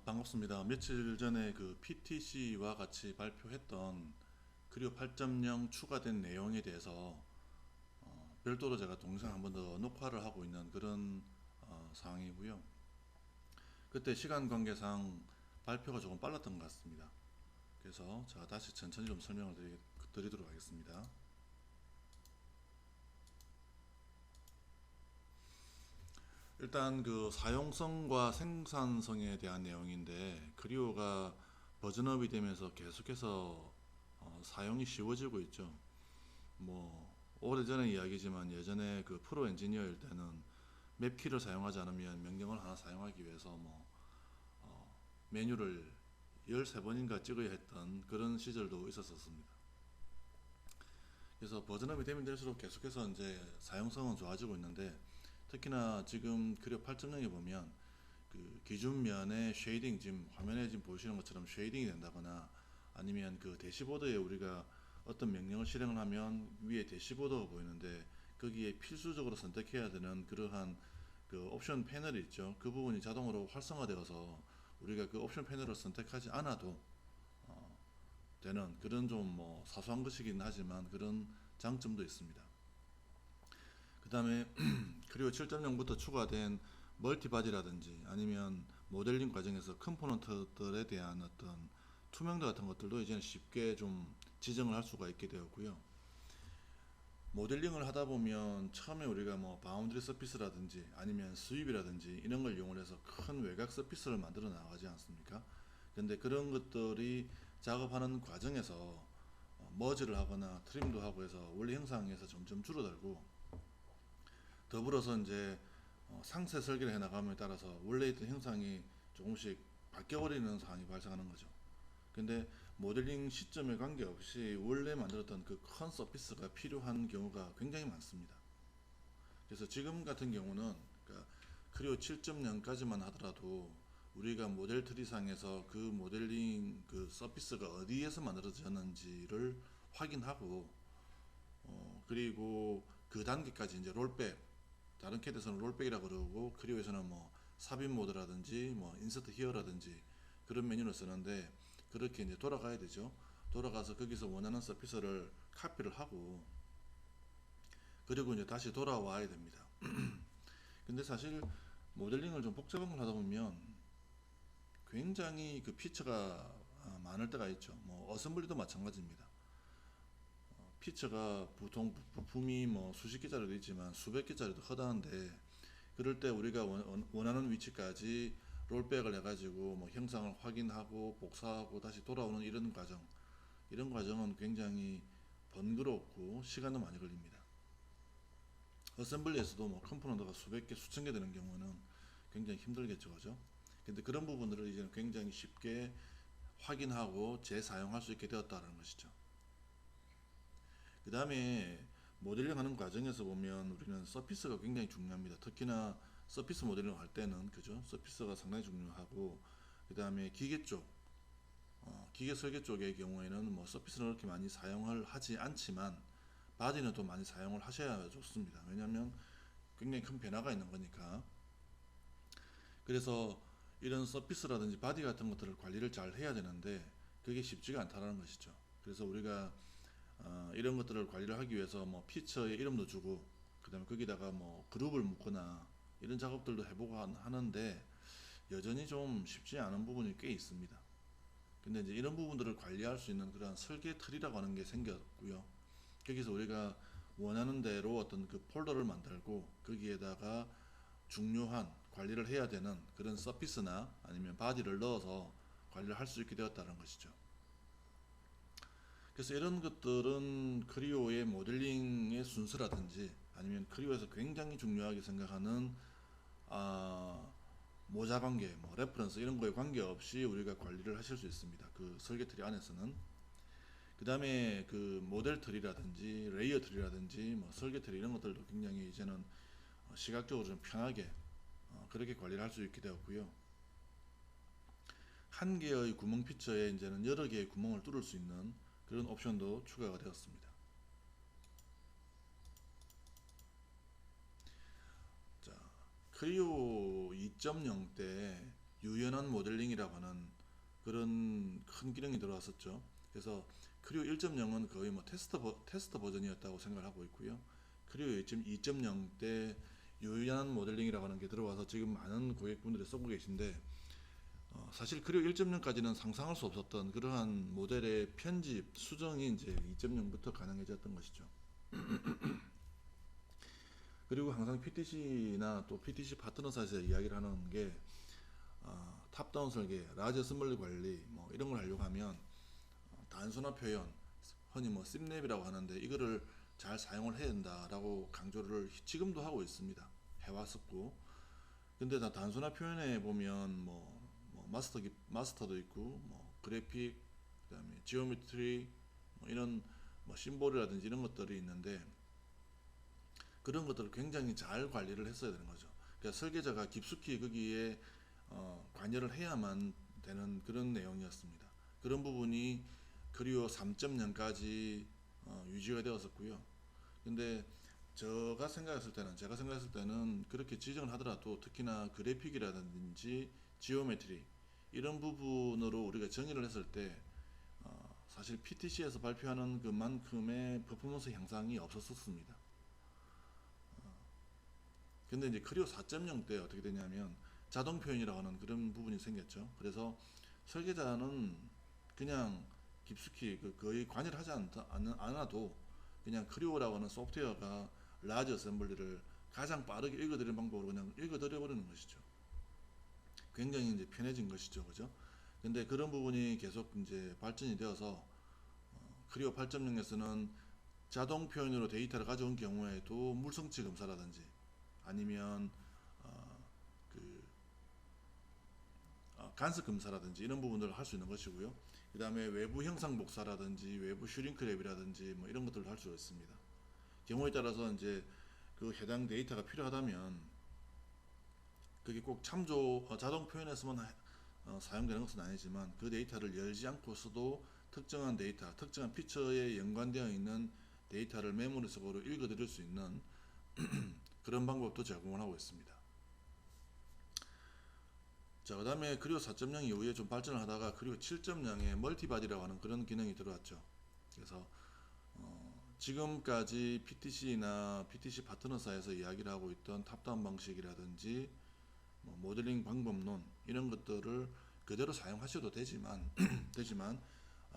반갑습니다. 며칠 전에 그 PTC와 같이 발표했던 크리오 8.0 추가된 내용에 대해서 별도로 제가 동영상 한 번 더 녹화를 하고 있는 그런 상황이고요. 그때 시간 관계상 발표가 조금 빨랐던 것 같습니다. 그래서 제가 다시 천천히 좀 설명을 드리도록 하겠습니다. 일단 그 사용성과 생산성에 대한 내용인데, 크리오가 버전업이 되면서 계속해서 사용이 쉬워지고 있죠. 뭐 오래전의 이야기지만 예전에 그 프로 엔지니어일 때는 맵키를 사용하지 않으면 명령을 하나 사용하기 위해서 메뉴를 13번인가 찍어야 했던 그런 시절도 있었습니다. 그래서 버전업이 되면 될수록 계속해서 이제 사용성은 좋아지고 있는데, 특히나 지금 그려 8.0에 보면 그 기준면에 쉐이딩, 지금 화면에 지금 보시는 것처럼 쉐이딩이 된다거나, 아니면 그 대시보드에 우리가 어떤 명령을 실행을 하면 위에 대시보드가 보이는데 거기에 필수적으로 선택해야 되는 그러한 그 옵션 패널이 있죠. 그 부분이 자동으로 활성화되어서 우리가 그 옵션 패널을 선택하지 않아도 되는 그런 좀 뭐 사소한 것이긴 하지만 그런 장점도 있습니다. 그 다음에 그리고 7.0부터 추가된 멀티바디라든지 아니면 모델링 과정에서 컴포넌트들에 대한 어떤 투명도 같은 것들도 이제는 쉽게 좀 지정을 할 수가 있게 되었고요. 모델링을 하다 보면 처음에 우리가 뭐 바운드리 서피스라든지 아니면 스윕이라든지 이런 걸 이용해서 큰 외곽 서피스를 만들어 나가지 않습니까? 근데 그런 것들이 작업하는 과정에서 머지를 하거나 트림도 하고 해서 원리 형상에서 점점 줄어들고, 더불어서 이제 상세 설계를 해 나감에 따라서 원래 있던 형상이 조금씩 바뀌어버리는 상황이 발생하는 거죠. 근데 모델링 시점에 관계없이 원래 만들었던 그 큰 서피스가 필요한 경우가 굉장히 많습니다. 그래서 지금 같은 경우는 그러니까 크리오 7.0까지만 하더라도 우리가 모델 트리상에서 그 모델링 그 서피스가 어디에서 만들어졌는지를 확인하고, 그리고 그 단계까지 이제 롤백, 다른 캐드에서는 롤백이라고 그러고 크리오에서는 뭐 삽입 모드라든지 뭐 인서트 히어라든지 그런 메뉴를 쓰는데, 그렇게 이제 돌아가야 되죠. 돌아가서 거기서 원하는 서피스를 카피를 하고 그리고 이제 다시 돌아와야 됩니다. 근데 사실 모델링을 좀 복잡한 걸 하다 보면 굉장히 그 피처가 많을 때가 있죠. 뭐 어셈블리도 마찬가지입니다. 피처가 보통 부품이 뭐 수십 개짜리도 있지만 수백 개짜리도 허다한데, 그럴 때 우리가 원하는 위치까지 롤백을 해가지고 뭐 형상을 확인하고 복사하고 다시 돌아오는 이런 과정은 굉장히 번거롭고 시간도 많이 걸립니다. 어셈블리에서도 뭐 컴포넌트가 수백 개, 수천 개 되는 경우는 굉장히 힘들겠죠, 그죠? 근데 그런 부분들을 이제 굉장히 쉽게 확인하고 재사용할 수 있게 되었다는 것이죠. 그 다음에 모델링 하는 과정에서 보면 우리는 서피스가 굉장히 중요합니다. 특히나 서피스 모델링을 할 때는, 그죠? 서피스가 상당히 중요하고, 그 다음에 기계 쪽, 기계 설계 쪽의 경우에는 뭐 서피스를 그렇게 많이 사용을 하지 않지만 바디는 또 많이 사용을 하셔야 좋습니다. 왜냐하면 굉장히 큰 변화가 있는 거니까. 그래서 이런 서피스라든지 바디 같은 것들을 관리를 잘 해야 되는데 그게 쉽지가 않다는 것이죠. 그래서 우리가 이런 것들을 관리를 하기 위해서 뭐 피처에 이름도 주고 그 다음에 거기다가 뭐 그룹을 묶거나 이런 작업들도 해보고 하는데 여전히 좀 쉽지 않은 부분이 꽤 있습니다. 근데 이제 이런 부분들을 관리할 수 있는 그런 설계 틀이라고 하는 게 생겼고요. 거기서 우리가 원하는 대로 어떤 그 폴더를 만들고 거기에다가 중요한 관리를 해야 되는 그런 서피스나 아니면 바디를 넣어서 관리를 할 수 있게 되었다는 것이죠. 그래서 이런 것들은 크리오의 모델링의 순서라든지 아니면 크리오에서 굉장히 중요하게 생각하는 아, 모자 관계, 뭐 레퍼런스 이런 거에 관계없이 우리가 관리를 하실 수 있습니다. 그 설계 트리 안에서는. 그 다음에 그 모델 트리라든지 레이어 트리라든지 뭐 설계 트리 이런 것들도 굉장히 이제는 시각적으로 좀 편하게 그렇게 관리를 할 수 있게 되었고요. 한 개의 구멍 피처에 이제는 여러 개의 구멍을 뚫을 수 있는 그런 옵션도 추가가 되었습니다. 자, 크리오 2.0 때 유연한 모델링이라고 하는 그런 큰 기능이 들어왔었죠. 그래서 크리오 1.0은 거의 뭐 테스트 버전이었다고 생각을 하고 있고요. 크리오 2.0 때 유연한 모델링이라고 하는 게 들어와서 지금 많은 고객분들이 쓰고 계신데, 사실 크리오 1.0까지는 상상할 수 없었던 그러한 모델의 편집, 수정이 이제 2.0부터 가능해졌던 것이죠. 그리고 항상 PTC나 또 PTC 파트너사에서 이야기를 하는 게, 탑다운 설계, 라지 어셈블리 관리 뭐 이런 걸 하려고 하면 단순화 표현, 흔히 뭐 심랩이라고 하는데 이거를 잘 사용을 해야 된다라고 강조를 지금도 하고 있습니다. 해왔었고, 근데 다 단순화 표현에 보면 뭐 마스터도 있고 뭐 그래픽, 그다음에 지오메트리 뭐 이런 뭐 심볼이라든지 이런 것들이 있는데, 그런 것들을 굉장히 잘 관리를 했어야 되는 거죠. 그러니까 설계자가 깊숙이 거기에 관여를 해야만 되는 그런 내용이었습니다. 그런 부분이 그리고 3.0까지 유지가 되었었고요. 근데 제가 생각했을 때는 그렇게 지정을 하더라도 특히나 그래픽이라든지 지오메트리 이런 부분으로 우리가 정의를 했을 때 사실 PTC에서 발표하는 그만큼의 퍼포먼스 향상이 없었습니다. 근데 이제 크리오 4.0 때 어떻게 되냐면 자동 표현이라고 하는 그런 부분이 생겼죠. 그래서 설계자는 그냥 깊숙이 거의 관여를 하지 않아도 그냥 크리오라고 하는 소프트웨어가 라지 어셈블리를 가장 빠르게 읽어드리는 방법으로 그냥 읽어드려 버리는 것이죠. 굉장히 이제 편해진 것이죠, 그죠? 근데 그런 부분이 계속 이제 발전이 되어서 크리오 8.0에서는 자동 표현으로 데이터를 가져온 경우에도 물성치 검사라든지 아니면 어, 그 간섭 검사라든지 이런 부분들을 할 수 있는 것이고요. 그 다음에 외부 형상 복사라든지 외부 슈링크랩이라든지 뭐 이런 것들도 할 수 있습니다. 경우에 따라서 이제 그 해당 데이터가 필요하다면 그게 꼭 자동 표현에서만 사용되는 것은 아니지만 그 데이터를 열지 않고서도 특정한 데이터, 특정한 피처에 연관되어 있는 데이터를 메모리 속으로 읽어드릴 수 있는 그런 방법도 제공을 하고 있습니다. 자, 그 다음에 그리고 4.0 이후에 좀 발전을 하다가 그리고 7.0에 멀티바디라고 하는 그런 기능이 들어왔죠. 그래서 지금까지 PTC나 PTC 파트너사에서 이야기를 하고 있던 탑다운 방식이라든지 뭐 모델링 방법론 이런 것들을 그대로 사용하셔도 되지만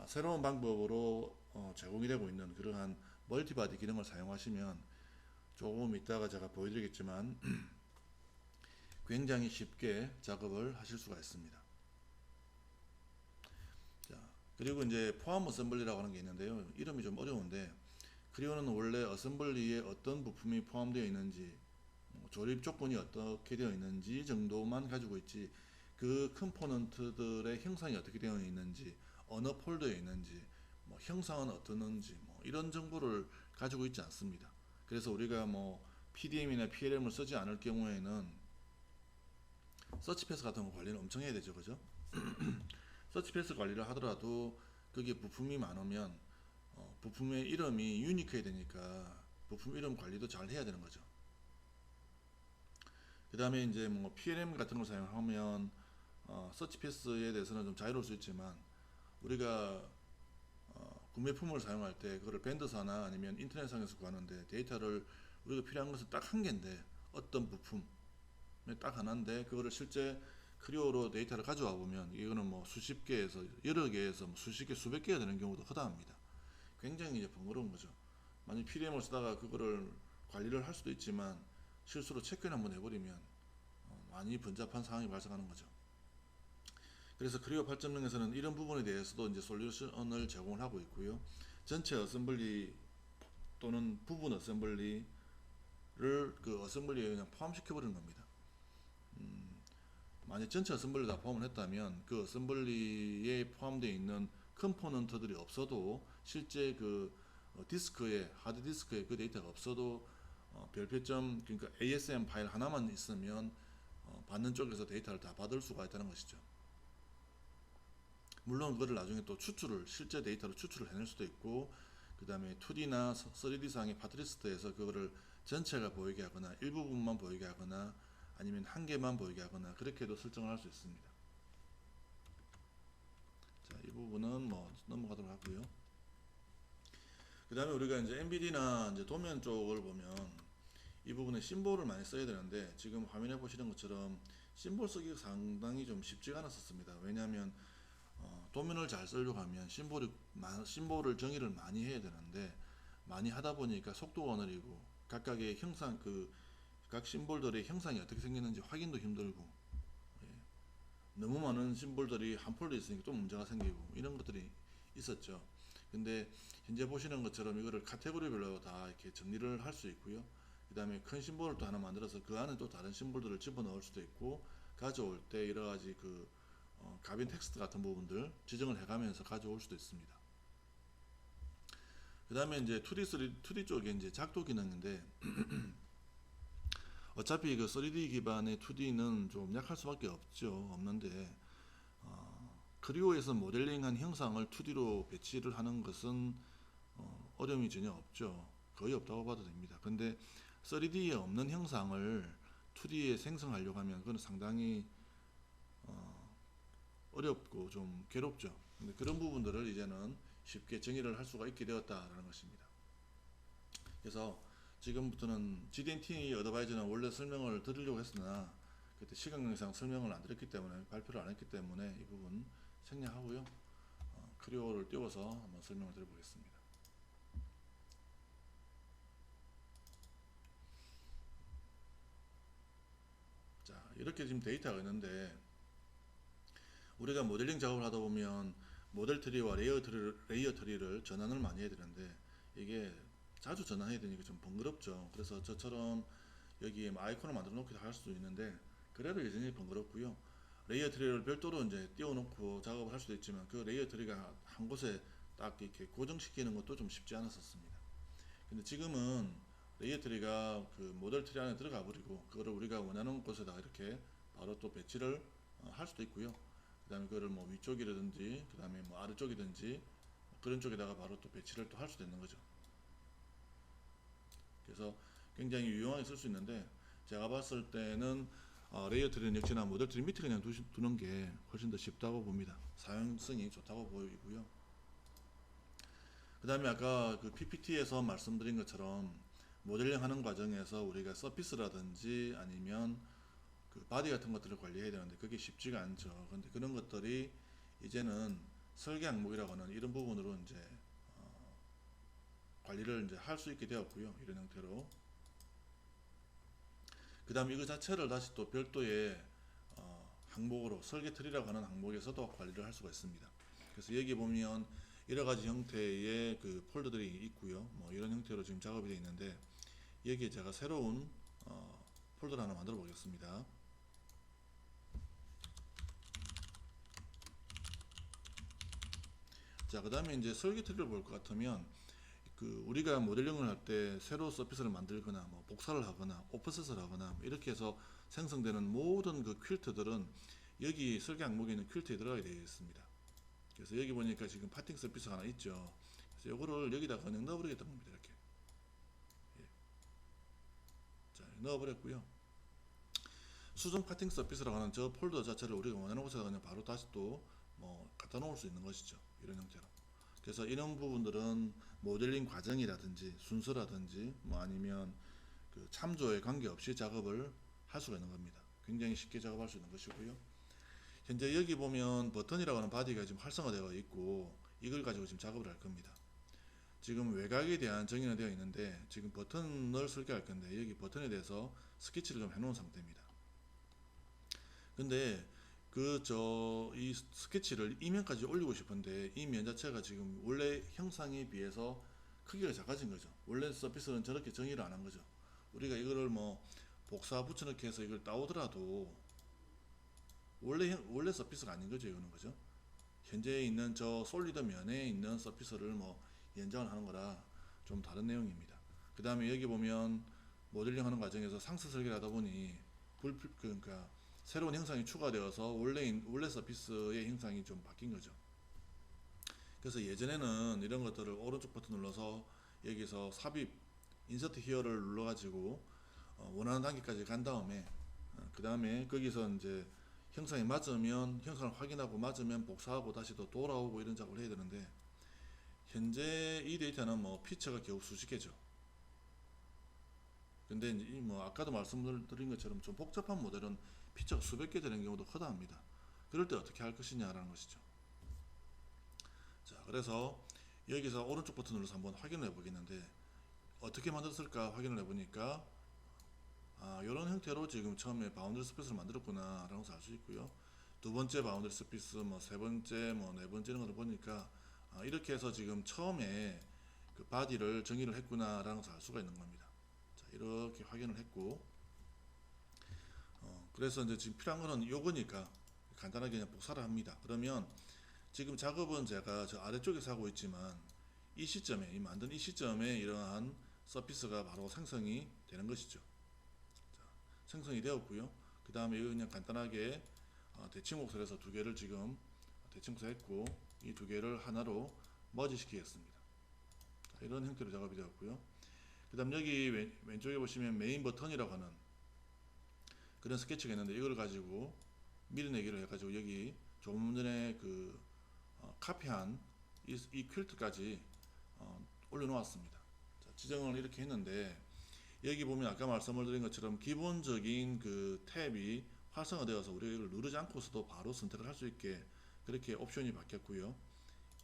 새로운 방법으로 제공이 되고 있는 그러한 멀티바디 기능을 사용하시면 조금 이따가 제가 보여드리겠지만 굉장히 쉽게 작업을 하실 수가 있습니다. 자, 그리고 이제 포함 어셈블리라고 하는 게 있는데요. 이름이 좀 어려운데, 크리오는 원래 어셈블리에 어떤 부품이 포함되어 있는지, 조립 조건이 어떻게 되어 있는지 정도만 가지고 있지, 그 컴포넌트들의 형상이 어떻게 되어 있는지, 어느 폴더에 있는지, 뭐 형상은 어떻는지, 뭐 이런 정보를 가지고 있지 않습니다. 그래서 우리가 뭐 PDM이나 PLM을 쓰지 않을 경우에는 서치패스 같은 거 관리를 엄청 해야 되죠, 그죠? 서치패스 관리를 하더라도 거기에 부품이 많으면 부품의 이름이 유니크해야 되니까 부품 이름 관리도 잘 해야 되는 거죠. 그 다음에 이제 뭐 PLM 같은 걸 사용하면 서치패스에 대해서는 좀 자유로울 수 있지만 우리가 구매품을 사용할 때 그거를 밴드사나 아니면 인터넷상에서 구하는데 데이터를 우리가 필요한 것은 딱 한 개인데 어떤 부품 딱 하나인데 그거를 실제 크리오로 데이터를 가져와 보면 이거는 뭐 수십 개에서 여러 개에서 뭐 수십 개 수백 개가 되는 경우도 허다합니다. 굉장히 이제 번거로운 거죠. 만약 PDM을 쓰다가 그거를 관리를 할 수도 있지만 실수로 체크인 한번 해버리면 많이 번잡한 상황이 발생하는 거죠. 그래서 크리오 8.0에서는 이런 부분에 대해서도 이제 솔루션을 제공을 하고 있고요. 전체 어셈블리 또는 부분 어셈블리를 그 어셈블리에 그냥 포함시켜 버리는 겁니다. 만약 전체 어셈블리 다 포함을 했다면 그 어셈블리에 포함되어 있는 컴포넌트들이 없어도 실제 그 디스크에 하드 디스크에 그 데이터가 없어도 별표점 그러니까 ASM 파일 하나만 있으면 받는 쪽에서 데이터를 다 받을 수가 있다는 것이죠. 물론 그거를 나중에 또 실제 데이터로 추출을 해낼 수도 있고 그 다음에 2D나 3D상의 파트리스트에서 그거를 전체가 보이게 하거나 일부분만 보이게 하거나 아니면 한 개만 보이게 하거나 그렇게도 설정을 할 수 있습니다. 자, 이 부분은 뭐 넘어가도록 하고요. 그 다음에 우리가 이제 MBD나 이제 도면 쪽을 보면 이 부분에 심볼을 많이 써야 되는데 지금 화면에 보시는 것처럼 심볼 쓰기가 상당히 좀 쉽지가 않았었습니다. 왜냐하면 도면을 잘 쓰려고 하면 심볼을 정의를 많이 해야 되는데 많이 하다 보니까 속도가 느리고 각각의 형상 각 심볼들의 형상이 어떻게 생겼는지 확인도 힘들고 예, 너무 많은 심볼들이 한 폴더에 있으니까 또 문제가 생기고 이런 것들이 있었죠. 근데 현재 보시는 것처럼 이거를 카테고리별로 다 이렇게 정리를 할 수 있고요. 그 다음에 큰 심볼을 또 하나 만들어서 그 안에 또 다른 심볼들을 집어넣을 수도 있고 가져올 때 여러 가지 가빈 텍스트 같은 부분들 지정을 해가면서 가져올 수도 있습니다. 그 다음에 이제 2D 쪽에 이제 작도 기능인데 어차피 그 3D 기반의 2D는 좀 약할 수밖에 없는데 크리오에서 모델링한 형상을 2D로 배치를 하는 것은 어려움이 전혀 없죠. 거의 없다고 봐도 됩니다. 근데 3D에 없는 형상을 2D에 생성하려고 하면 그건 상당히 어렵고 좀 괴롭죠. 근데 그런 부분들을 이제는 쉽게 정의를 할 수가 있게 되었다라는 것입니다. 그래서 지금부터는 GDNT 어드바이저는 원래 설명을 드리려고 했으나 그때 시간 관계상 설명을 안 드렸기 때문에 발표를 안 했기 때문에 이 부분 생략하고요. 크리오를 띄워서 한번 설명을 드려보겠습니다. 자, 이렇게 지금 데이터가 있는데 우리가 모델링 작업을 하다 보면 모델 트리와 레이어 트리를 전환을 많이 해야 되는데 이게 자주 전환해야 되니까 좀 번거롭죠. 그래서 저처럼 여기에 아이콘을 만들어 놓기도 할 수도 있는데 그래도 여전히 번거롭고요. 레이어 트리를 별도로 이제 띄워놓고 작업을 할 수도 있지만 그 레이어 트리가 한 곳에 딱 이렇게 고정시키는 것도 좀 쉽지 않았었습니다. 근데 지금은 레이어 트리가 그 모델 트리 안에 들어가 버리고 그거를 우리가 원하는 곳에다 이렇게 바로 또 배치를 할 수도 있고요. 그 다음에 그거를 뭐 위쪽이라든지 그 다음에 뭐 아래쪽이든지 그런 쪽에다가 바로 또 배치를 또 할 수도 있는 거죠. 그래서 굉장히 유용하게 쓸 수 있는데 제가 봤을 때는 레이어 트리는 역시나 모델 트리 밑에 그냥 두는 게 훨씬 더 쉽다고 봅니다. 사용성이 좋다고 보이고요. 그 다음에 아까 그 PPT에서 말씀드린 것처럼 모델링 하는 과정에서 우리가 서피스라든지 아니면 그 바디 같은 것들을 관리해야 되는데 그게 쉽지가 않죠. 근데 그런 것들이 이제는 설계 항목이라고 하는 이런 부분으로 이제 관리를 이제 할 수 있게 되었고요. 이런 형태로. 그 다음에 이거 자체를 다시 또 별도의 항목으로 설계 트리라고 하는 항목에서도 관리를 할 수가 있습니다. 그래서 여기 보면 여러 가지 형태의 그 폴더들이 있고요. 뭐 이런 형태로 지금 작업이 되어 있는데 여기에 제가 새로운 폴더를 하나 만들어 보겠습니다. 자, 그 다음에 이제 설계 트리를 볼 것 같으면 그 우리가 모델링을 할 때 새로 서피스를 만들거나 뭐 복사를 하거나 오프셋을 하거나 뭐 이렇게 해서 생성되는 모든 그 퀼트들은 여기 설계 항목에 있는 퀼트에 들어가게 되어 있습니다. 그래서 여기 보니까 지금 파팅 서피스 하나 있죠. 그래서 이거를 여기다가 그냥 넣어버리겠다는 겁니다. 이렇게. 예. 자, 넣어버렸고요. 수정 파팅 서피스라고 하는 저 폴더 자체를 우리가 원하는 곳에 그냥 바로 다시 또 뭐 갖다 놓을 수 있는 것이죠. 이런 형태로. 그래서 이런 부분들은 모델링 과정이라든지 순서라든지 뭐 아니면 그 참조에 관계없이 작업을 할 수가 있는 겁니다. 굉장히 쉽게 작업할 수 있는 것이고요. 현재 여기 보면 버튼이라고 하는 바디가 지금 활성화되어 있고 이걸 가지고 지금 작업을 할 겁니다. 지금 외곽에 대한 정의는 되어 있는데 지금 버튼을 설계할 건데 여기 버튼에 대해서 스케치를 좀 해놓은 상태입니다. 근데 이 스케치를 이면까지 올리고 싶은데 이 면 자체가 지금 원래 형상에 비해서 크기가 작아진 거죠. 원래 서피스는 저렇게 정의를 안 한 거죠. 우리가 이거를 뭐 복사 붙여넣기 해서 이걸 따오더라도 원래 서피스가 아닌 거죠. 이거는 거죠. 현재 있는 저 솔리드 면에 있는 서피스를 뭐 연장을 하는 거라 좀 다른 내용입니다. 그 다음에 여기 보면 모델링 하는 과정에서 상세 설계를 하다 보니 그러니까 새로운 형상이 추가되어서 원래 서피스의 형상이 좀 바뀐 거죠. 그래서 예전에는 이런 것들을 오른쪽 버튼 눌러서 여기서 삽입 인서트 히어를 눌러가지고 원하는 단계까지 간 다음에 그 다음에 거기서 이제 형상이 맞으면 형상을 확인하고 맞으면 복사하고 다시 또 돌아오고 이런 작업을 해야 되는데 현재 이 데이터는 뭐 피처가 겨우 수십 개죠. 근데 이제 뭐 아까도 말씀드린 것처럼 좀 복잡한 모델은 피처가 수백 개 되는 경우도 허다합니다. 그럴 때 어떻게 할 것이냐라는 것이죠. 자, 그래서 여기서 오른쪽 버튼 눌러서 한번 확인을 해보겠는데 어떻게 만들었을까 확인을 해보니까 이런 형태로 지금 처음에 바운드리 스페이스를 만들었구나 라는 것을 알 수 있고요. 두 번째 바운드리 스페이스, 뭐 세 번째, 뭐 네 번째 이런 것을 보니까 이렇게 해서 지금 처음에 그 바디를 정의를 했구나 라는 것을 알 수가 있는 겁니다. 자, 이렇게 확인을 했고 그래서 이제 지금 필요한 거는 요거니까 간단하게 그냥 복사를 합니다. 그러면 지금 작업은 제가 저 아래쪽에서 하고 있지만 이 시점에 이 만든 이 시점에 이러한 서피스가 바로 생성이 되는 것이죠. 자, 생성이 되었고요. 그 다음에 이거 그냥 간단하게 대칭 복사를 해서 두 개를 지금 대칭 복사했고 이 두 개를 하나로 머지 시키겠습니다. 자, 이런 형태로 작업이 되었고요. 그 다음 여기 왼쪽에 보시면 메인 버튼이라고 하는 그런 스케치가 있는데 이걸 가지고 밀어내기를 해가지고 여기 조금 전에 그 카피한 이 퀼트까지 올려놓았습니다. 자, 지정을 이렇게 했는데 여기 보면 아까 말씀을 드린 것처럼 기본적인 그 탭이 활성화되어서 우리가 이걸 누르지 않고서도 바로 선택을 할 수 있게 그렇게 옵션이 바뀌었고요.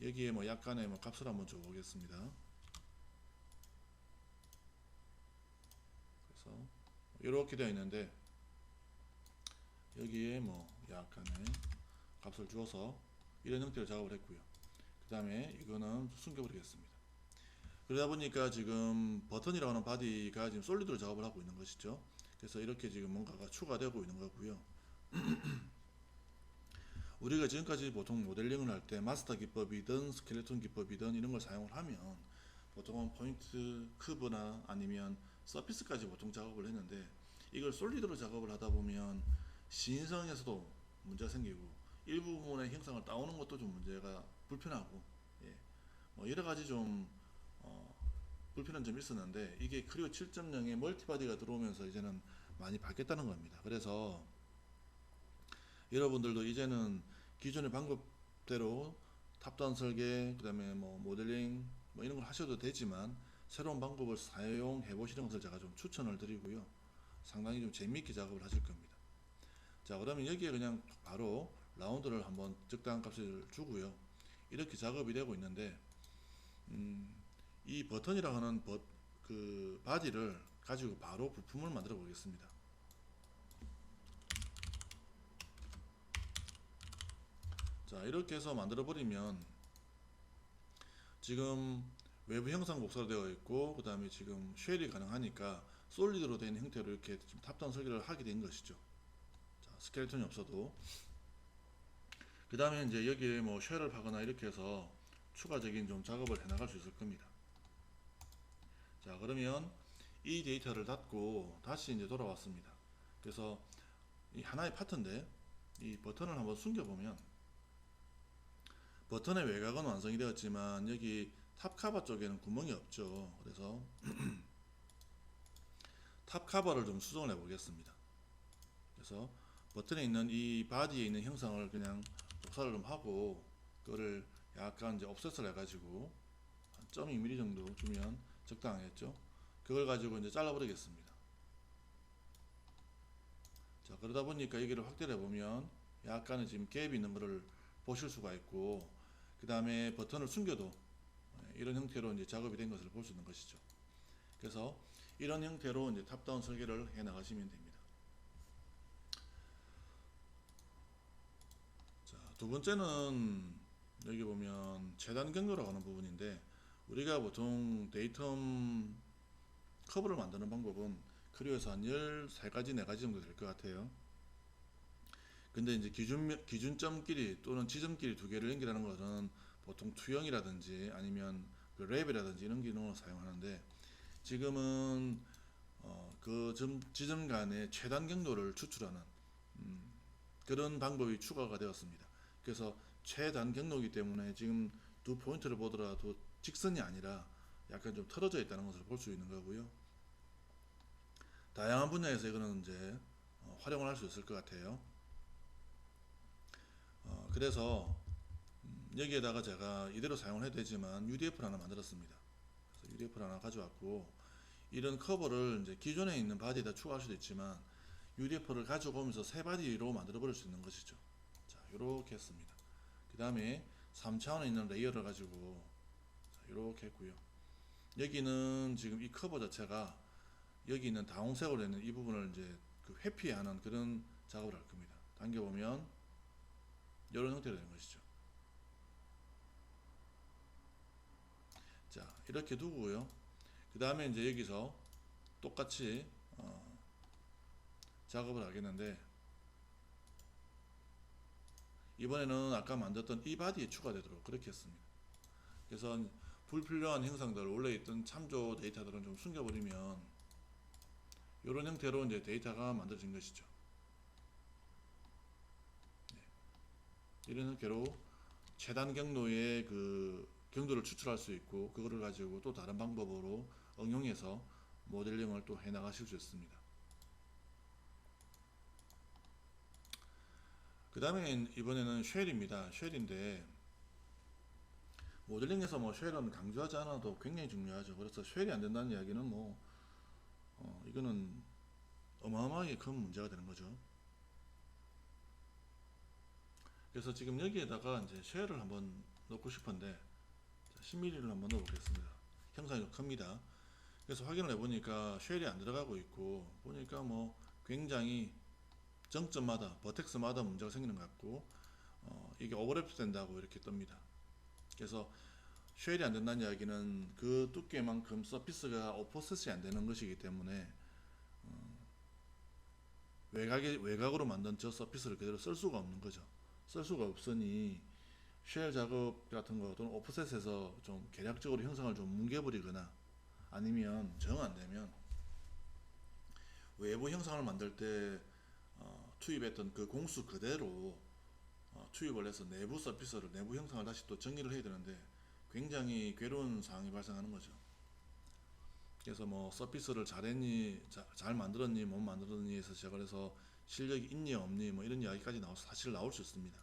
여기에 뭐 약간의 뭐 값을 한번 줘보겠습니다. 그래서 이렇게 되어 있는데 여기에 뭐 약간의 값을 주어서 이런 형태로 작업을 했고요. 그 다음에 이거는 숨겨버리겠습니다. 그러다 보니까 지금 버튼이라고 하는 바디가 지금 솔리드로 작업을 하고 있는 것이죠. 그래서 이렇게 지금 뭔가가 추가되고 있는 거고요. 우리가 지금까지 보통 모델링을 할 때 마스터 기법이든 스켈레톤 기법이든 이런 걸 사용을 하면 보통은 포인트 커브나 아니면 서피스까지 보통 작업을 했는데 이걸 솔리드로 작업을 하다 보면 시인성에서도 문제가 생기고 일부분의 형상을 따오는 것도 좀 문제가 불편하고 예. 뭐 여러 가지 좀 불편한 점이 있었는데 이게 크리오 7.0에 멀티바디가 들어오면서 이제는 많이 바뀌었다는 겁니다. 그래서 여러분들도 이제는 기존의 방법대로 탑다운 설계, 그 다음에 뭐 모델링 뭐 이런 걸 하셔도 되지만 새로운 방법을 사용해 보시는 것을 제가 좀 추천을 드리고요. 상당히 좀 재미있게 작업을 하실 겁니다. 자, 그러면 여기에 그냥 바로 라운드를 한번 적당한 값을 주고요. 이렇게 작업이 되고 있는데 이 버튼이라고 하는 그 바디를 가지고 바로 부품을 만들어 보겠습니다. 자, 이렇게 해서 만들어 버리면 지금 외부 형상 복사로 되어 있고 그 다음에 지금 쉘이 가능하니까 솔리드로 된 형태로 이렇게 좀 탑다운 설계를 하게 된 것이죠. 자, 스켈레톤이 없어도 그 다음에 이제 여기에 뭐 쉘을 파거나 이렇게 해서 추가적인 좀 작업을 해 나갈 수 있을 겁니다. 자, 그러면 이 데이터를 닫고 다시 이제 돌아왔습니다. 그래서 이 하나의 파트인데 이 버튼을 한번 숨겨보면 버튼의 외곽은 완성이 되었지만 여기 탑 커버 쪽에는 구멍이 없죠. 그래서 탑 커버를 좀 수정을 해 보겠습니다. 그래서 버튼에 있는 이 바디에 있는 형상을 그냥 복사를 좀 하고 그거를 약간 이제 옵셋을 해가지고 한 0.2mm 정도 주면 적당하겠죠. 그걸 가지고 이제 잘라 버리겠습니다. 자, 그러다 보니까 여기를 확대를 해보면 약간의 지금 갭이 있는 것을 보실 수가 있고 그 다음에 버튼을 숨겨도 이런 형태로 이제 작업이 된 것을 볼 수 있는 것이죠. 그래서 이런 형태로 이제 탑다운 설계를 해 나가시면 됩니다. 자, 두 번째는 여기 보면 최단 경로라고 하는 부분인데 우리가 보통 데이텀 커브를 만드는 방법은 크리오에서 한 13가지, 4가지 정도 될 것 같아요. 근데 이제 기준점끼리 또는 지점끼리 두 개를 연결하는 것은 보통 투영이라든지 아니면 그 랩이라든지 이런 기능을 사용하는데 지금은 그 지점 간의 최단 경로를 추출하는 그런 방법이 추가가 되었습니다. 그래서 최단 경로이기 때문에 지금 두 포인트를 보더라도 직선이 아니라 약간 좀 틀어져 있다는 것을 볼 수 있는 거고요. 다양한 분야에서 이거는 이제 활용을 할 수 있을 것 같아요. 그래서 여기에다가 제가 이대로 사용을 해도 되지만 UDF를 하나 만들었습니다. 그래서 UDF를 하나 가져왔고, 이런 커버를 이제 기존에 있는 바디에다 추가할 수도 있지만 UDF를 가지고 오면서 새 바디로 만들어 버릴 수 있는 것이죠. 자, 이렇게 했습니다. 그 다음에 3차원에 있는 레이어를 가지고 이렇게 했고요. 여기는 지금 이 커버 자체가 여기 있는 다홍색으로 되는 이 부분을 이제 그 회피하는 그런 작업을 할 겁니다. 당겨보면 이런 형태로 되는 것이죠. 자, 이렇게 두고요. 그 다음에 이제 여기서 똑같이 작업을 하겠는데, 이번에는 아까 만들었던 이 바디에 추가되도록 그렇게 했습니다. 그래서 불필요한 형상들, 원래 있던 참조 데이터들은 좀 숨겨버리면 이런 형태로 이제 데이터가 만들어진 것이죠. 네. 이런 형태로 최단 경로의 그 경도를 추출할 수 있고, 그거를 가지고 또 다른 방법으로 응용해서 모델링을 또 해 나가실 수 있습니다. 그 다음에 이번에는 쉘입니다. 쉘인데, 모델링에서 뭐 쉘은 강조하지 않아도 굉장히 중요하죠. 그래서 쉘이 안 된다는 이야기는 뭐 이거는 어마어마하게 큰 문제가 되는 거죠. 그래서 지금 여기에다가 이제 쉘을 한번 넣고 싶은데, 10mm를 한번 넣어 보겠습니다. 형상이 좀 큽니다. 그래서 확인을 해보니까 쉘이 안 들어가고 있고, 보니까 뭐 굉장히 정점마다 버텍스마다 문제가 생기는 것 같고, 이게 오버랩 된다고 이렇게 뜹니다. 그래서 쉘이 안 된다는 이야기는 그 두께만큼 서피스가 오퍼셋이 안 되는 것이기 때문에 외곽으로 만든 저 서피스를 그대로 쓸 수가 없는 거죠. 쓸 수가 없으니 쉘 작업 같은 거 또는 오프셋에서 좀 계략적으로 형상을 좀 뭉개버리거나, 아니면 정 안되면 외부 형상을 만들 때 투입했던 그 공수 그대로 투입을 해서 내부 서피스를, 내부 형상을 다시 또 정리를 해야 되는데 굉장히 괴로운 상황이 발생하는 거죠. 그래서 뭐 서피스를 잘했니, 잘 만들었니, 못 만들었니 해서 시작을 해서 실력이 있니 없니 뭐 이런 이야기까지 사실 나올 수 있습니다.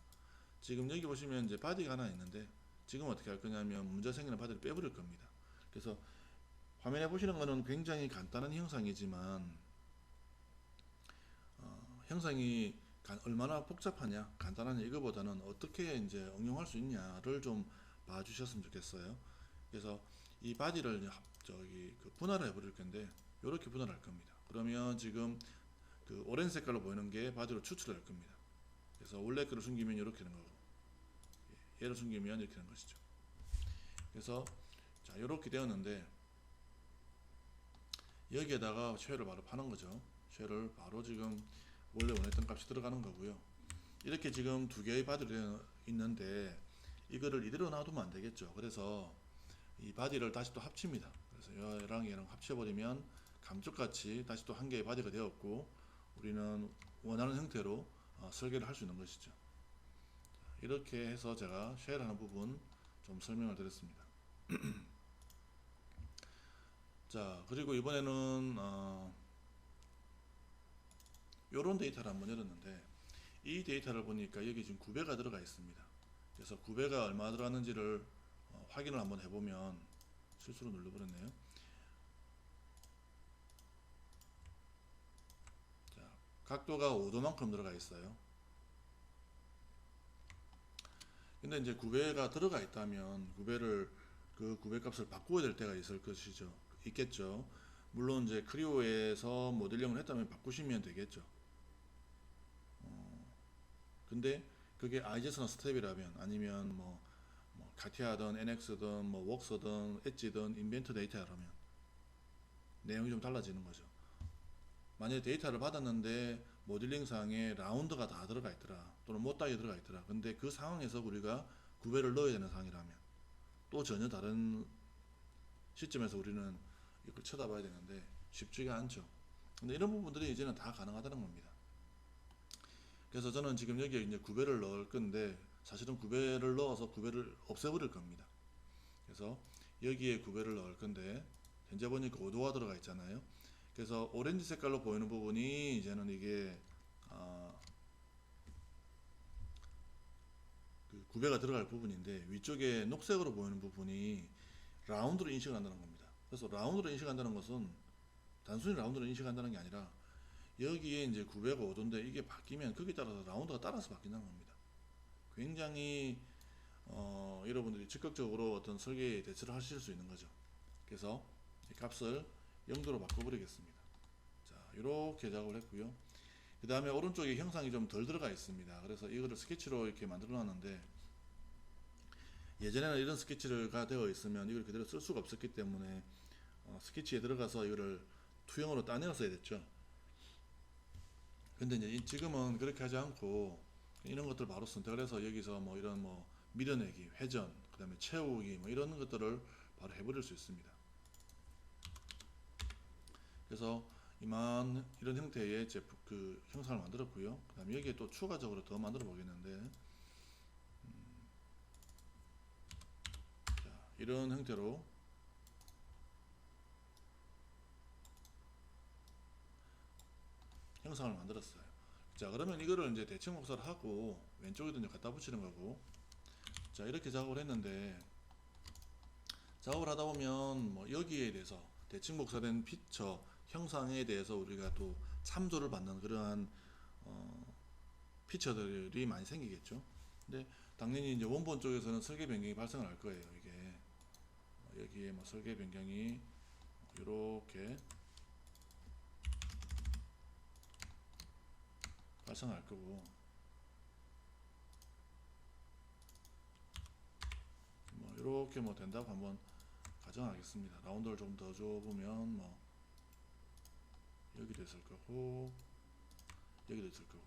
지금 여기 보시면 이제 바디가 하나 있는데, 지금 어떻게 할 거냐면 문제 생기는 바디를 빼버릴 겁니다. 그래서 화면에 보시는 거는 굉장히 간단한 형상이지만 형상이 얼마나 복잡하냐, 간단하냐 이거보다는 어떻게 이제 응용할 수 있냐를 좀 봐주셨으면 좋겠어요. 그래서 이 바디를 분할을 해버릴 건데, 이렇게 분할할 겁니다. 그러면 지금 그 오렌지 색깔로 보이는 게 바디로 추출할 겁니다. 그래서 원래 거를 숨기면 이렇게 되는 거고, 얘를 숨기면 이렇게 되는 것이죠. 그래서 자, 이렇게 되었는데, 여기에다가 쉘을 바로 파는 거죠. 쉘을 바로 지금 원래 원했던 값이 들어가는 거고요. 이렇게 지금 두 개의 바디를 있는데 이거를 이대로 놔두면 안 되겠죠. 그래서 이 바디를 다시 또 합칩니다. 그래서 얘랑 얘랑 합쳐버리면 감쪽같이 다시 또 한 개의 바디가 되었고, 우리는 원하는 형태로 설계를 할 수 있는 것이죠. 이렇게 해서 제가 쉘하는 부분 좀 설명을 드렸습니다. 자, 그리고 이번에는 요런 데이터를 한번 열었는데, 이 데이터를 보니까 여기 지금 9배가 들어가 있습니다. 그래서 9배가 얼마 들어갔는지를 확인을 한번 해보면, 실수로 눌러버렸네요. 자, 각도가 5도만큼 들어가 있어요. 근데 이제 9배가 들어가 있다면 9배를 그 9배 값을 바꾸어야 될 때가 있겠죠. 물론 이제 크리오에서 모델링을 했다면 바꾸시면 되겠죠. 근데 그게 IGS나 스텝이라면, 아니면 뭐 카티아든 NX든 뭐 웍스든 엣지든 인벤트 데이터라면 내용이 좀 달라지는 거죠. 만약에 데이터를 받았는데 모델링상에 라운드가 다 들어가 있더라, 또는 못다이 들어가 있더라. 근데 그 상황에서 우리가 9배를 넣어야 되는 상황이라면 또 전혀 다른 시점에서 우리는 이걸 쳐다봐야 되는데 쉽지가 않죠. 근데 이런 부분들이 이제는 다 가능하다는 겁니다. 그래서 저는 지금 여기에 이제 9배를 넣을 건데, 사실은 9배를 넣어서 9배를 없애버릴 겁니다. 그래서 여기에 9배를 넣을 건데, 현재 보니까 5도가 들어가 있잖아요. 그래서 오렌지 색깔로 보이는 부분이 이제는 이게 그 구배가 들어갈 부분인데 위쪽에 녹색으로 보이는 부분이 라운드로 인식한다는 겁니다. 그래서 라운드로 인식한다는 것은 단순히 라운드로 인식한다는 게 아니라 여기에 이제 905도인데 이게 바뀌면 거기에 따라서 라운드가 따라서 바뀐다는 겁니다. 굉장히 여러분들이 적극적으로 어떤 설계에 대처를 하실 수 있는 거죠. 그래서 이 값을 0도로 바꿔버리겠습니다. 자, 이렇게 작업을 했고요. 그 다음에 오른쪽에 형상이 좀 덜 들어가 있습니다. 그래서 이거를 스케치로 이렇게 만들어 놨는데 예전에는 이런 스케치가 되어 있으면 이걸 그대로 쓸 수가 없었기 때문에 스케치에 들어가서 이거를 투영으로 따내었어야 됐죠. 근데 이제 지금은 그렇게 하지 않고 이런 것들 바로 선택을 해서 여기서 뭐 이런 뭐 밀어내기, 회전, 그 다음에 채우기 뭐 이런 것들을 바로 해버릴 수 있습니다. 그래서 이만 이런 형태의 제품 그 형상을 만들었고요. 그 다음에 여기에 또 추가적으로 더 만들어 보겠는데 자, 이런 형태로 형상을 만들었어요. 자, 그러면 이거를 이제 대칭 목사를 하고 왼쪽에도 이제 갖다 붙이는 거고, 자, 이렇게 작업을 했는데 작업을 하다 보면 뭐 여기에 대해서 대칭 목사된 피처 형상에 대해서 우리가 또 참조를 받는 그러한 피처들이 많이 생기겠죠. 근데 당연히 이제 원본 쪽에서는 설계 변경이 발생을 할 거예요. 이게 여기에 뭐 설계 변경이 이렇게 발생할 거고, 뭐 이렇게 뭐 된다고 한번 가정하겠습니다. 라운드를 좀 더 줘보면 뭐 여기도 있을 거고 여기도 있을 거고.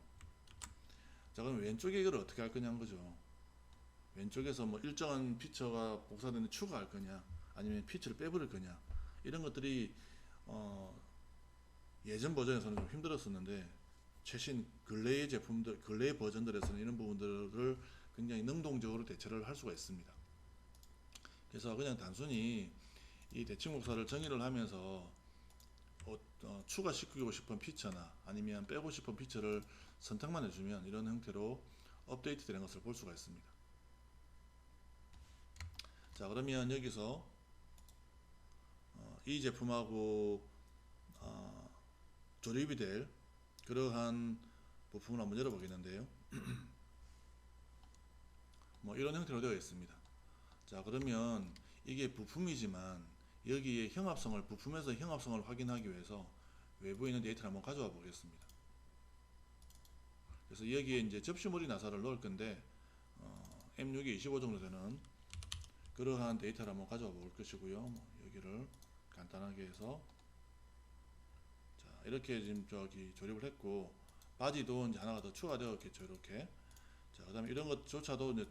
자, 그럼 왼쪽에 이걸 어떻게 할 거냐는 거죠. 왼쪽에서 뭐 일정한 피처가 복사되는 추가할 거냐, 아니면 피처를 빼버릴 거냐, 이런 것들이 예전 버전에서는 좀 힘들었었는데 최신 근래의 제품들, 근래의 버전들에서는 이런 부분들을 굉장히 능동적으로 대처를 할 수가 있습니다. 그래서 그냥 단순히 이 대칭 목사를 정의를 하면서 추가시키고 싶은 피처나 아니면 빼고 싶은 피처를 선택만 해주면 이런 형태로 업데이트 되는 것을 볼 수가 있습니다. 자, 그러면 여기서 이 제품하고 조립이 될 그러한 부품을 한번 열어보겠는데요. 뭐 이런 형태로 되어 있습니다. 자, 그러면 이게 부품이지만 여기에 형합성을, 부품에서 형합성을 확인하기 위해서 외부에 있는 데이터를 한번 가져와 보겠습니다. 그래서 여기에 이제 접시머리 나사를 넣을 건데 M6에 25 정도 되는 그러한 데이터를 한번 가져와 볼 것이고요. 뭐 여기를 간단하게 해서 자, 이렇게 지금 저기 조립을 했고, 바지도 이제 하나가 더 추가되었겠죠. 이렇게. 자, 그 다음에 이런 것조차도 이제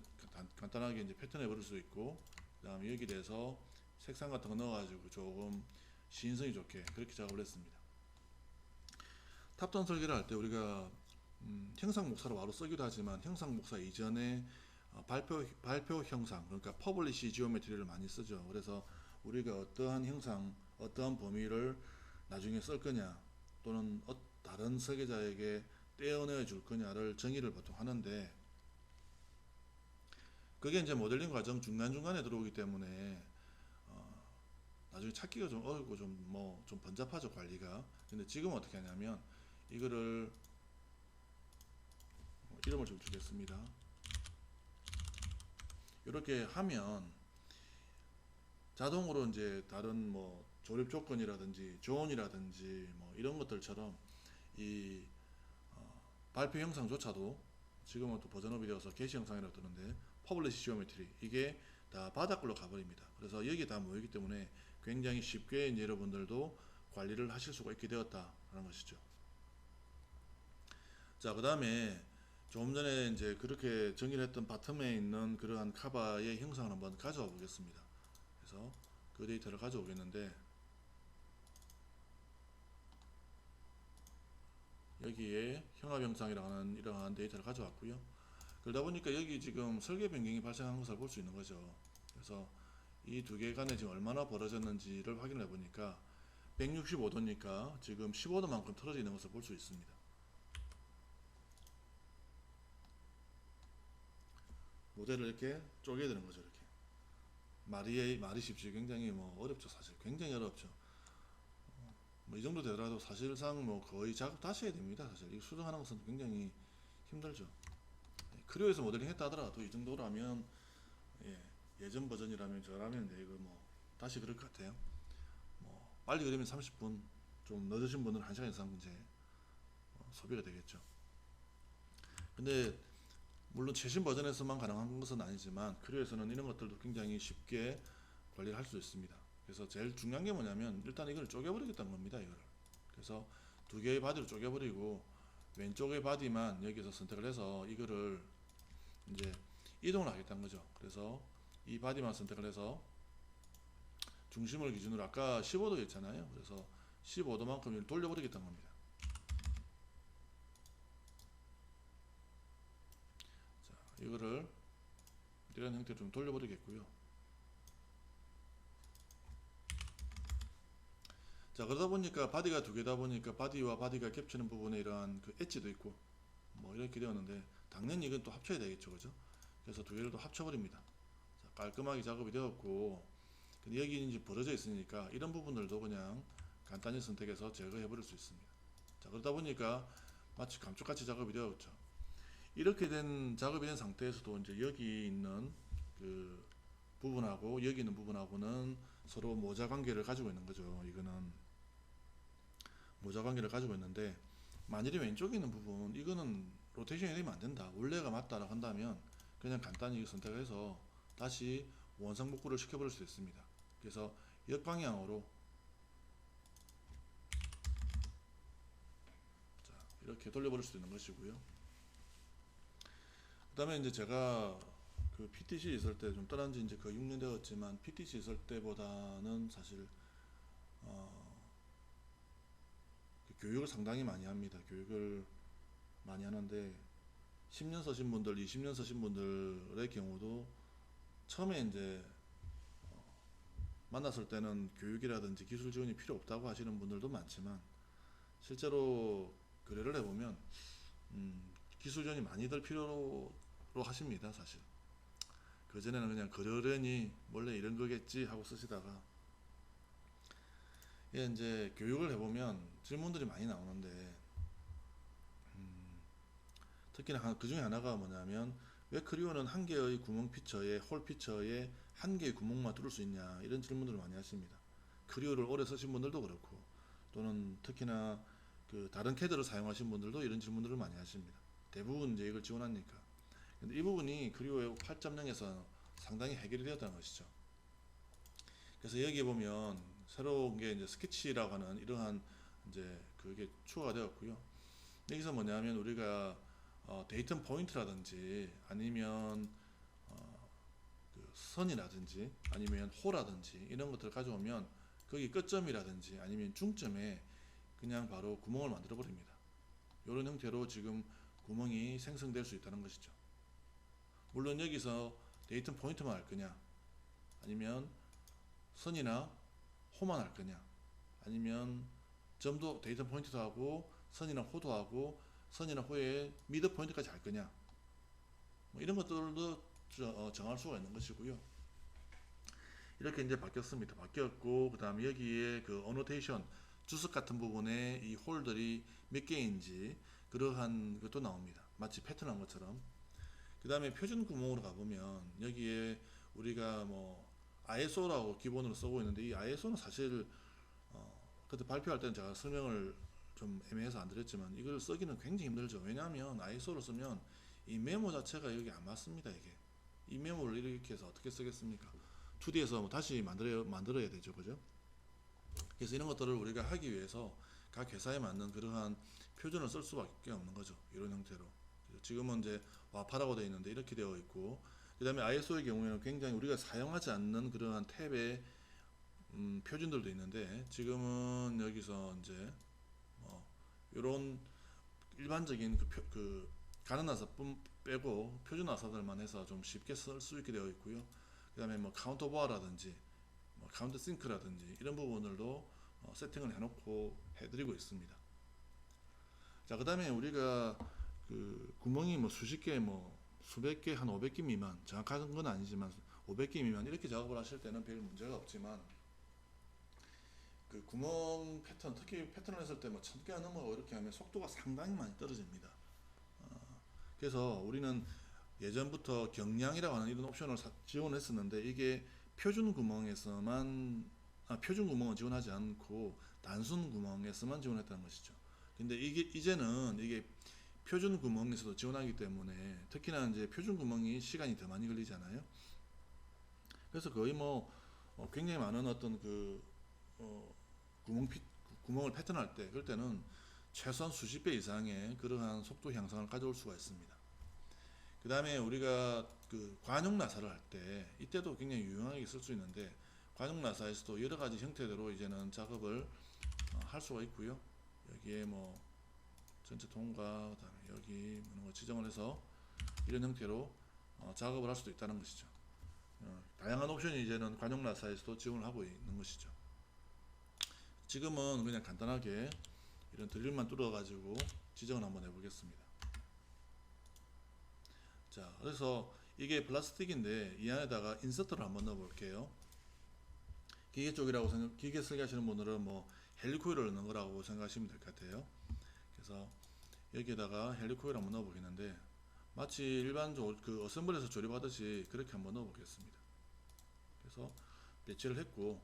간단하게 이제 패턴해 버릴 수 있고, 그 다음에 여기 대해서 색상 같은 거 넣어가지고 조금 시인성이 좋게 그렇게 작업을 했습니다. 탑다운 설계를 할 때 우리가 형상 목사로 바로 쓰기도 하지만 형상 목사 이전에 발표 형상, 그러니까 퍼블리시 지오메트리를 많이 쓰죠. 그래서 우리가 어떠한 형상, 어떠한 범위를 나중에 쓸 거냐, 또는 다른 설계자에게 떼어내 줄 거냐를 정의를 보통 하는데, 그게 이제 모델링 과정 중간중간에 들어오기 때문에 나중에 찾기가 좀 어렵고 좀 번잡하죠, 관리가. 근데 지금 어떻게 하냐면 이거를 이름을 좀 주겠습니다. 이렇게 하면 자동으로 이제 다른 뭐 조립 조건이라든지 조언이라든지 뭐 이런 것들처럼 이 발표 형상조차도 지금은 또 버전업이 되어서 게시 형상이라고 뜨는데 퍼블리시 지오메트리, 이게 다 바닥글로 가버립니다. 그래서 여기 다 모이기 때문에 굉장히 쉽게 이제 여러분들도 관리를 하실 수가 있게 되었다라는 것이죠. 자, 그 다음에 조금 전에 이제 그렇게 정의를 했던 바텀에 있는 그러한 카바의 형상을 한번 가져와 보겠습니다. 그래서 그 데이터를 가져오겠는데, 여기에 형합 형상이라는 이러한 데이터를 가져왔고요. 그러다 보니까 여기 지금 설계 변경이 발생한 것을 볼 수 있는 거죠. 그래서 이 두 개 간에 지금 얼마나 벌어졌는지를 확인해 보니까 165도니까 지금 15도만큼 틀어져 있는 것을 볼 수 있습니다. 모델을 이렇게 쪼개야 되는 거죠. 이렇게 말이 쉽지 굉장히 뭐 어렵죠. 사실 굉장히 어렵죠. 뭐 이 정도 되더라도 사실상 뭐 거의 작업 다시 해야 됩니다. 사실 이 수정하는 것은 굉장히 힘들죠. 크리오에서 모델링 했다 하더라도 이 정도라면 예, 예전 버전이라면 저라면 이제 이거 뭐 다시 그럴 것 같아요. 뭐 빨리 그리면 30분, 좀 늦으신 분은 1시간 이상 이제 소비가 되겠죠. 근데 물론 최신 버전에서만 가능한 것은 아니지만 크리오에서는 이런 것들도 굉장히 쉽게 관리를 할 수 있습니다. 그래서 제일 중요한 게 뭐냐면 일단 이걸 쪼개버리겠다는 겁니다. 이거를. 그래서 두 개의 바디로 쪼개버리고 왼쪽의 바디만 여기서 선택을 해서 이거를 이제 이동을 하겠다는 거죠. 그래서 이 바디만 선택을 해서 중심을 기준으로 아까 15도 했잖아요. 그래서 15도만큼 돌려버리겠다는 겁니다. 자, 이거를 이런 형태로 좀 돌려버리겠고요. 자, 그러다 보니까 바디가 두 개다 보니까 바디와 바디가 겹치는 부분에 이러한 그 엣지도 있고 뭐 이렇게 되었는데 당연히 이건 또 합쳐야 되겠죠. 그죠? 그래서 두 개를 또 합쳐버립니다. 자, 깔끔하게 작업이 되었고 근데 여기 이제 벌어져 있으니까 이런 부분들도 그냥 간단히 선택해서 제거해 버릴 수 있습니다. 자, 그러다 보니까 마치 감쪽같이 작업이 되었죠. 이렇게 된 작업이 된 상태에서도 이제 여기 있는 그 부분하고 여기 있는 부분하고는 서로 모자 관계를 가지고 있는 거죠. 이거는 모자 관계를 가지고 있는데 만일에 왼쪽에 있는 부분 이거는 로테이션이 되면 안 된다. 원래가 맞다라고 한다면 그냥 간단히 선택해서 다시 원상복구를 시켜버릴 수 있습니다. 그래서 역방향으로 자, 이렇게 돌려버릴 수 있는 것이고요. 그 다음에 이제 제가 그 PTC 있을 때 좀 떠난 지 이제 거의 6년 되었지만 PTC 있을 때보다는 사실 그 교육을 상당히 많이 합니다. 교육을 많이 하는데 10년 서신 분들, 20년 서신 분들의 경우도 처음에 이제 만났을 때는 교육이라든지 기술 지원이 필요 없다고 하시는 분들도 많지만 실제로 거래를 해보면 기술 지원이 많이 들 필요로 하십니다. 사실 그전에는 그냥 그러려니 원래 이런 거겠지 하고 쓰시다가 예, 이제 교육을 해보면 질문들이 많이 나오는데 특히나 그 중에 하나가 뭐냐면 왜 크리오는 한 개의 구멍 피처에 홀 피처에 한 개의 구멍만 뚫을 수 있냐 이런 질문들을 많이 하십니다. 크리오를 오래 쓰신 분들도 그렇고 또는 특히나 그 다른 캐드를 사용하신 분들도 이런 질문들을 많이 하십니다. 대부분 이제 이걸 지원하니까. 근데 이 부분이 크리오 8.0에서 상당히 해결이 되었다는 것이죠. 그래서 여기 보면 새로운 게 이제 스케치라고 하는 이러한 이제 그게 추가가 되었고요. 여기서 뭐냐면 우리가 데이터 포인트라든지 아니면 그 선이라든지 아니면 호라든지 이런 것들을 가져오면 거기 끝점이라든지 아니면 중점에 그냥 바로 구멍을 만들어 버립니다. 이런 형태로 지금 구멍이 생성될 수 있다는 것이죠. 물론 여기서 데이터 포인트만 할 거냐 아니면 선이나 호만 할 거냐 아니면 점도 데이터 포인트도 하고 선이나 호도 하고 선이나 호의 미드 포인트까지 할 거냐 뭐 이런 것들도 정할 수가 있는 것이고요. 이렇게 이제 바뀌었습니다. 바뀌었고 그 다음에 여기에 그 어노테이션 주석 같은 부분에 이 홀들이 몇 개인지 그러한 것도 나옵니다. 마치 패턴한 것처럼. 그 다음에 표준 구멍으로 가보면 여기에 우리가 뭐 ISO라고 기본으로 쓰고 있는데 이 ISO는 사실 그때 발표할 때는 제가 설명을 좀 애매해서 안 드렸지만 이걸 쓰기는 굉장히 힘들죠. 왜냐하면 ISO를 쓰면 이 메모 자체가 여기 안 맞습니다. 이게 이 메모를 이렇게 해서 어떻게 쓰겠습니까? 2D에서 뭐 다시 만들어야 되죠. 그죠? 그래서 이런 것들을 우리가 하기 위해서 각 회사에 맞는 그러한 표준을 쓸 수밖에 없는 거죠. 이런 형태로. 지금은 이제 와파라고 되어 있는데 이렇게 되어 있고 그 다음에 ISO의 경우에는 굉장히 우리가 사용하지 않는 그러한 탭의 표준들도 있는데 지금은 여기서 이제 이런 일반적인 그 가는 나사뿐 빼고 표준 나사들만 해서 좀 쉽게 쓸 수 있게 되어 있고요. 그 다음에 뭐 카운터 보아라든지 뭐 카운터 싱크라든지 이런 부분들도 세팅을 해놓고 해드리고 있습니다. 자, 그 다음에 우리가 그 구멍이 뭐 수십 개 뭐 수백 개, 한 500개 미만, 정확한 건 아니지만 500개 미만 이렇게 작업을 하실 때는 별 문제가 없지만 그 구멍 패턴, 특히 패턴을 했을 때 뭐 1000개가 넘어가고 이렇게 하면 속도가 상당히 많이 떨어집니다. 그래서 우리는 예전부터 경량이라고 하는 이런 옵션을 지원했었는데 이게 표준 구멍에서만 표준 구멍은 지원하지 않고 단순 구멍에서만 지원했다는 것이죠. 근데 이게 이제는 이게 표준 구멍에서도 지원하기 때문에 특히나 이제 표준 구멍이 시간이 더 많이 걸리잖아요. 그래서 거의 뭐 굉장히 많은 어떤 그 어, 구멍을 패턴할 때 그럴 때는 최소한 수십 배 이상의 그러한 속도 향상을 가져올 수가 있습니다. 그 다음에 우리가 그 관용 나사를 할 때 이때도 굉장히 유용하게 쓸 수 있는데 관용 나사에서도 여러 가지 형태대로 이제는 작업을 할 수가 있고요. 여기에 뭐 전체 통과, 그다음에 여기 뭐 지정을 해서 이런 형태로 작업을 할 수도 있다는 것이죠. 다양한 옵션이 이제는 관용 나사에서도 지원을 하고 있는 것이죠. 지금은 그냥 간단하게 이런 드릴만 뚫어 가지고 지정을 한번 해보겠습니다. 자, 그래서 이게 플라스틱인데 이 안에다가 인서트를 한번 넣어 볼게요. 기계 쪽이라고 기계 설계 하시는 분들은 뭐 헬리코일을 넣는 거라고 생각하시면 될 것 같아요. 그래서 여기에다가 헬리코일 한번 넣어 보겠는데 마치 일반 그 어셈블에서 조립하듯이 그렇게 한번 넣어 보겠습니다. 그래서 배치를 했고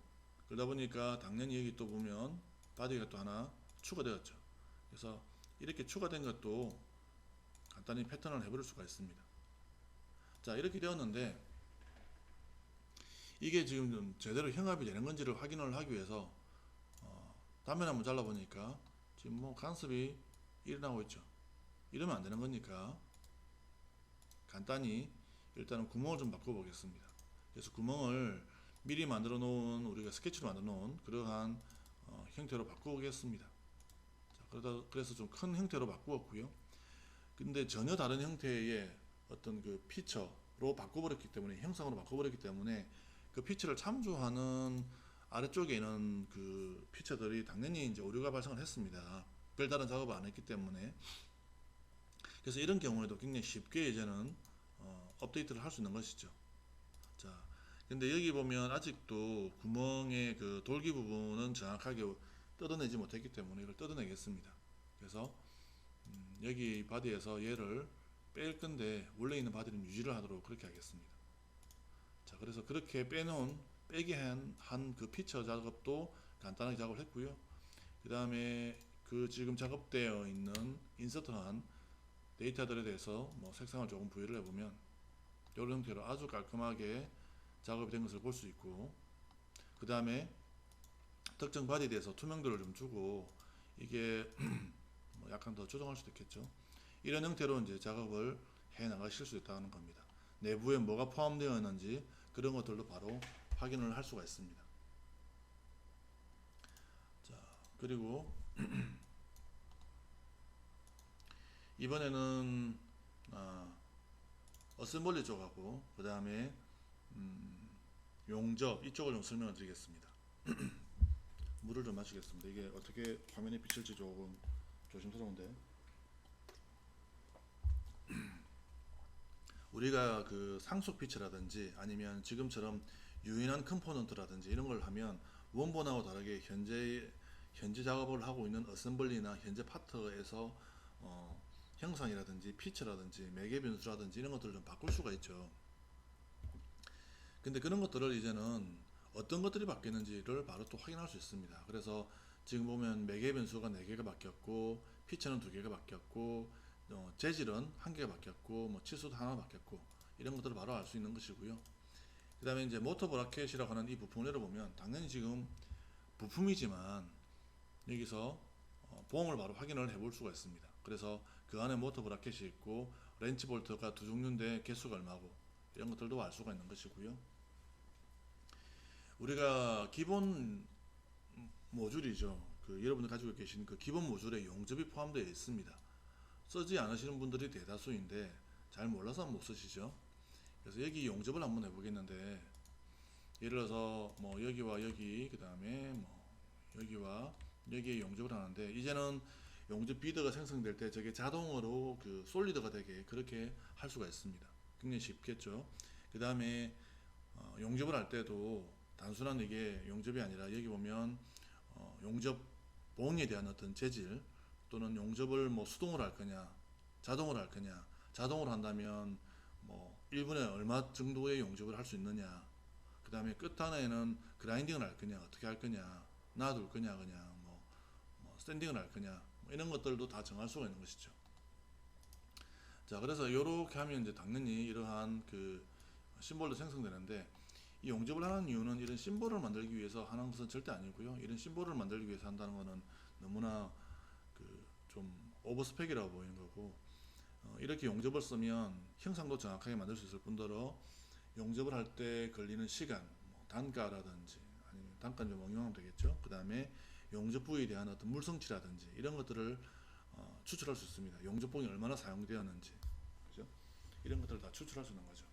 그러다 보니까 당연히 여기 또 보면 바디가 또 하나 추가되었죠. 그래서 이렇게 추가된 것도 간단히 패턴을 해버릴 수가 있습니다. 자, 이렇게 되었는데 이게 지금 좀 제대로 형합이 되는 건지를 확인을 하기 위해서 단면 한번 잘라보니까 지금 뭐 간섭이 일어나고 있죠. 이러면 안 되는 거니까 간단히 일단은 구멍을 좀 바꿔 보겠습니다. 그래서 구멍을 미리 만들어 놓은 우리가 스케치로 만들어 놓은 그러한 형태로 바꾸겠습니다. 자, 그래서 좀 큰 형태로 바꾸었고요. 근데 전혀 다른 형태의 어떤 그 피처로 바꿔버렸기 때문에 형상으로 바꿔버렸기 때문에 그 피처를 참조하는 아래쪽에 있는 그 피처들이 당연히 이제 오류가 발생을 했습니다. 별다른 작업을 안 했기 때문에. 그래서 이런 경우에도 굉장히 쉽게 이제는 업데이트를 할 수 있는 것이죠. 자, 근데 여기 보면 아직도 구멍의 그 돌기 부분은 정확하게 뜯어내지 못했기 때문에 이걸 뜯어내겠습니다. 그래서 여기 바디에서 얘를 뺄 건데 원래 있는 바디는 유지를 하도록 그렇게 하겠습니다. 자, 그래서 그렇게 빼기 한 그 피처 작업도 간단하게 작업을 했고요. 그 다음에 그 지금 작업되어 있는 인서트한 데이터들에 대해서 뭐 색상을 조금 부여를 해보면 이런 형태로 아주 깔끔하게 작업이 된 것을 볼 수 있고, 그 다음에 특정 바디에 대해서 투명도를 좀 주고 이게 뭐 약간 더 조정할 수도 있겠죠. 이런 형태로 이제 작업을 해 나가실 수 있다는 겁니다. 내부에 뭐가 포함되어 있는지 그런 것들도 바로 확인을 할 수가 있습니다. 자, 그리고 이번에는 어셈블리 쪽하고 그 다음에 용접 이쪽을 좀 설명을 드리겠습니다. 물을 좀 마시겠습니다. 이게 어떻게 화면에 비칠지 조금 조심스러운데 우리가 그 상속 피처라든지 아니면 지금처럼 유인한 컴포넌트라든지 이런 걸 하면 원본하고 다르게 현재 작업을 하고 있는 어셈블리나 현재 파트에서 형상이라든지 피처라든지 매개 변수라든지 이런 것들을 좀 바꿀 수가 있죠. 근데 그런 것들을 이제는 어떤 것들이 바뀌었는지를 바로 또 확인할 수 있습니다. 그래서 지금 보면 매개 변수가 4개가 바뀌었고 피처는 2개가 바뀌었고 재질은 1개가 바뀌었고 뭐 치수도 하나 바뀌었고 이런 것들을 바로 알 수 있는 것이고요. 그 다음에 이제 모터 브라켓이라고 하는 이 부품을 열어보면 당연히 지금 부품이지만 여기서 보험을 바로 확인을 해볼 수가 있습니다. 그래서 그 안에 모터 브라켓이 있고 렌치 볼트가 2종류인데 개수가 얼마고 이런 것들도 알 수가 있는 것이고요. 우리가 기본 모듈이죠. 그 여러분들 가지고 계신 그 기본 모듈에 용접이 포함되어 있습니다. 쓰지 않으시는 분들이 대다수인데 잘 몰라서 못 쓰시죠. 그래서 여기 용접을 한번 해보겠는데 예를 들어서 뭐 여기와 여기 그 다음에 뭐 여기와 여기에 용접을 하는데 이제는 용접 비드가 생성될 때 저게 자동으로 그 솔리드가 되게 그렇게 할 수가 있습니다. 굉장히 쉽겠죠. 그 다음에 용접을 할 때도 단순한 이게 용접이 아니라 여기 보면 용접 봉에 대한 어떤 재질 또는 용접을 뭐 수동으로 할 거냐 자동으로 할 거냐, 자동으로 한다면 뭐 1분에 얼마 정도의 용접을 할 수 있느냐, 그 다음에 끝단에는 그라인딩을 할 거냐 어떻게 할 거냐, 놔둘 거냐 그냥 뭐 샌딩을 할 거냐 뭐 이런 것들도 다 정할 수가 있는 것이죠. 자, 그래서 이렇게 하면 이제 당연히 이러한 그 심볼도 생성되는데, 이 용접을 하는 이유는 이런 심볼을 만들기 위해서 하는 것은 절대 아니고요. 이런 심볼을 만들기 위해서 한다는 것은 너무나 그 좀 오버스펙이라고 보이는 거고, 이렇게 용접을 쓰면 형상도 정확하게 만들 수 있을 뿐더러 용접을 할 때 걸리는 시간, 뭐 단가라든지 아니면 단가는 좀 응용하면 되겠죠. 그 다음에 용접 부위에 대한 어떤 물성치라든지 이런 것들을 추출할 수 있습니다. 용접봉이 얼마나 사용되었는지, 그죠? 이런 것들을 다 추출할 수 있는 거죠.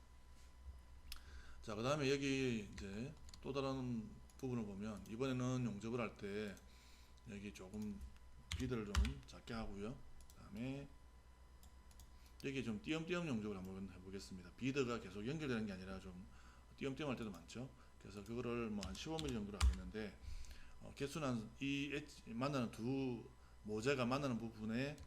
자, 그 다음에 여기 이제 또 다른 부분을 보면, 이번에는 용접을 할 때 여기 조금 비드를 좀 작게 하고요. 그 다음에 여기 좀 띄엄띄엄 용접을 한번 해보겠습니다. 비드가 계속 연결되는 게 아니라 좀 띄엄띄엄 할 때도 많죠. 그래서 그거를 뭐 한 15mm 정도로 하겠는데, 개수는 이 만나는 두 모재가 만나는 부분에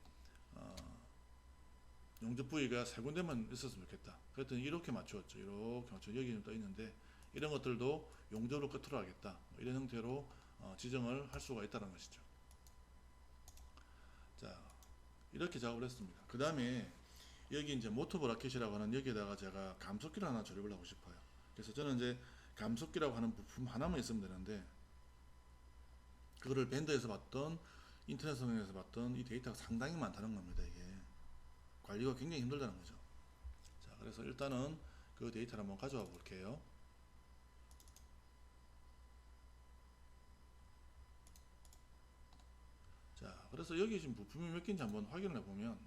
용접 부위가 세 군데만 있었으면 좋겠다. 그랬더니 이렇게 맞추었죠. 이렇게 맞춰 여기 좀 떠 있는데, 이런 것들도 용접으로 끝으로 하겠다. 뭐 이런 형태로 지정을 할 수가 있다는 것이죠. 자, 이렇게 작업을 했습니다. 그 다음에 여기 이제 모터 브라켓이라고 하는 여기에다가 제가 감속기를 하나 조립을 하고 싶어요. 그래서 저는 이제 감속기라고 하는 부품 하나만 있으면 되는데, 그거를 밴드에서 봤던 인터넷에서 봤던 이 데이터가 상당히 많다는 겁니다. 이게 관리가 굉장히 힘들다는 거죠. 자, 그래서 일단은 그 데이터를 한번 가져와 볼게요. 자, 그래서 여기 지금 부품이 몇 개인지 한번 확인을 해보면,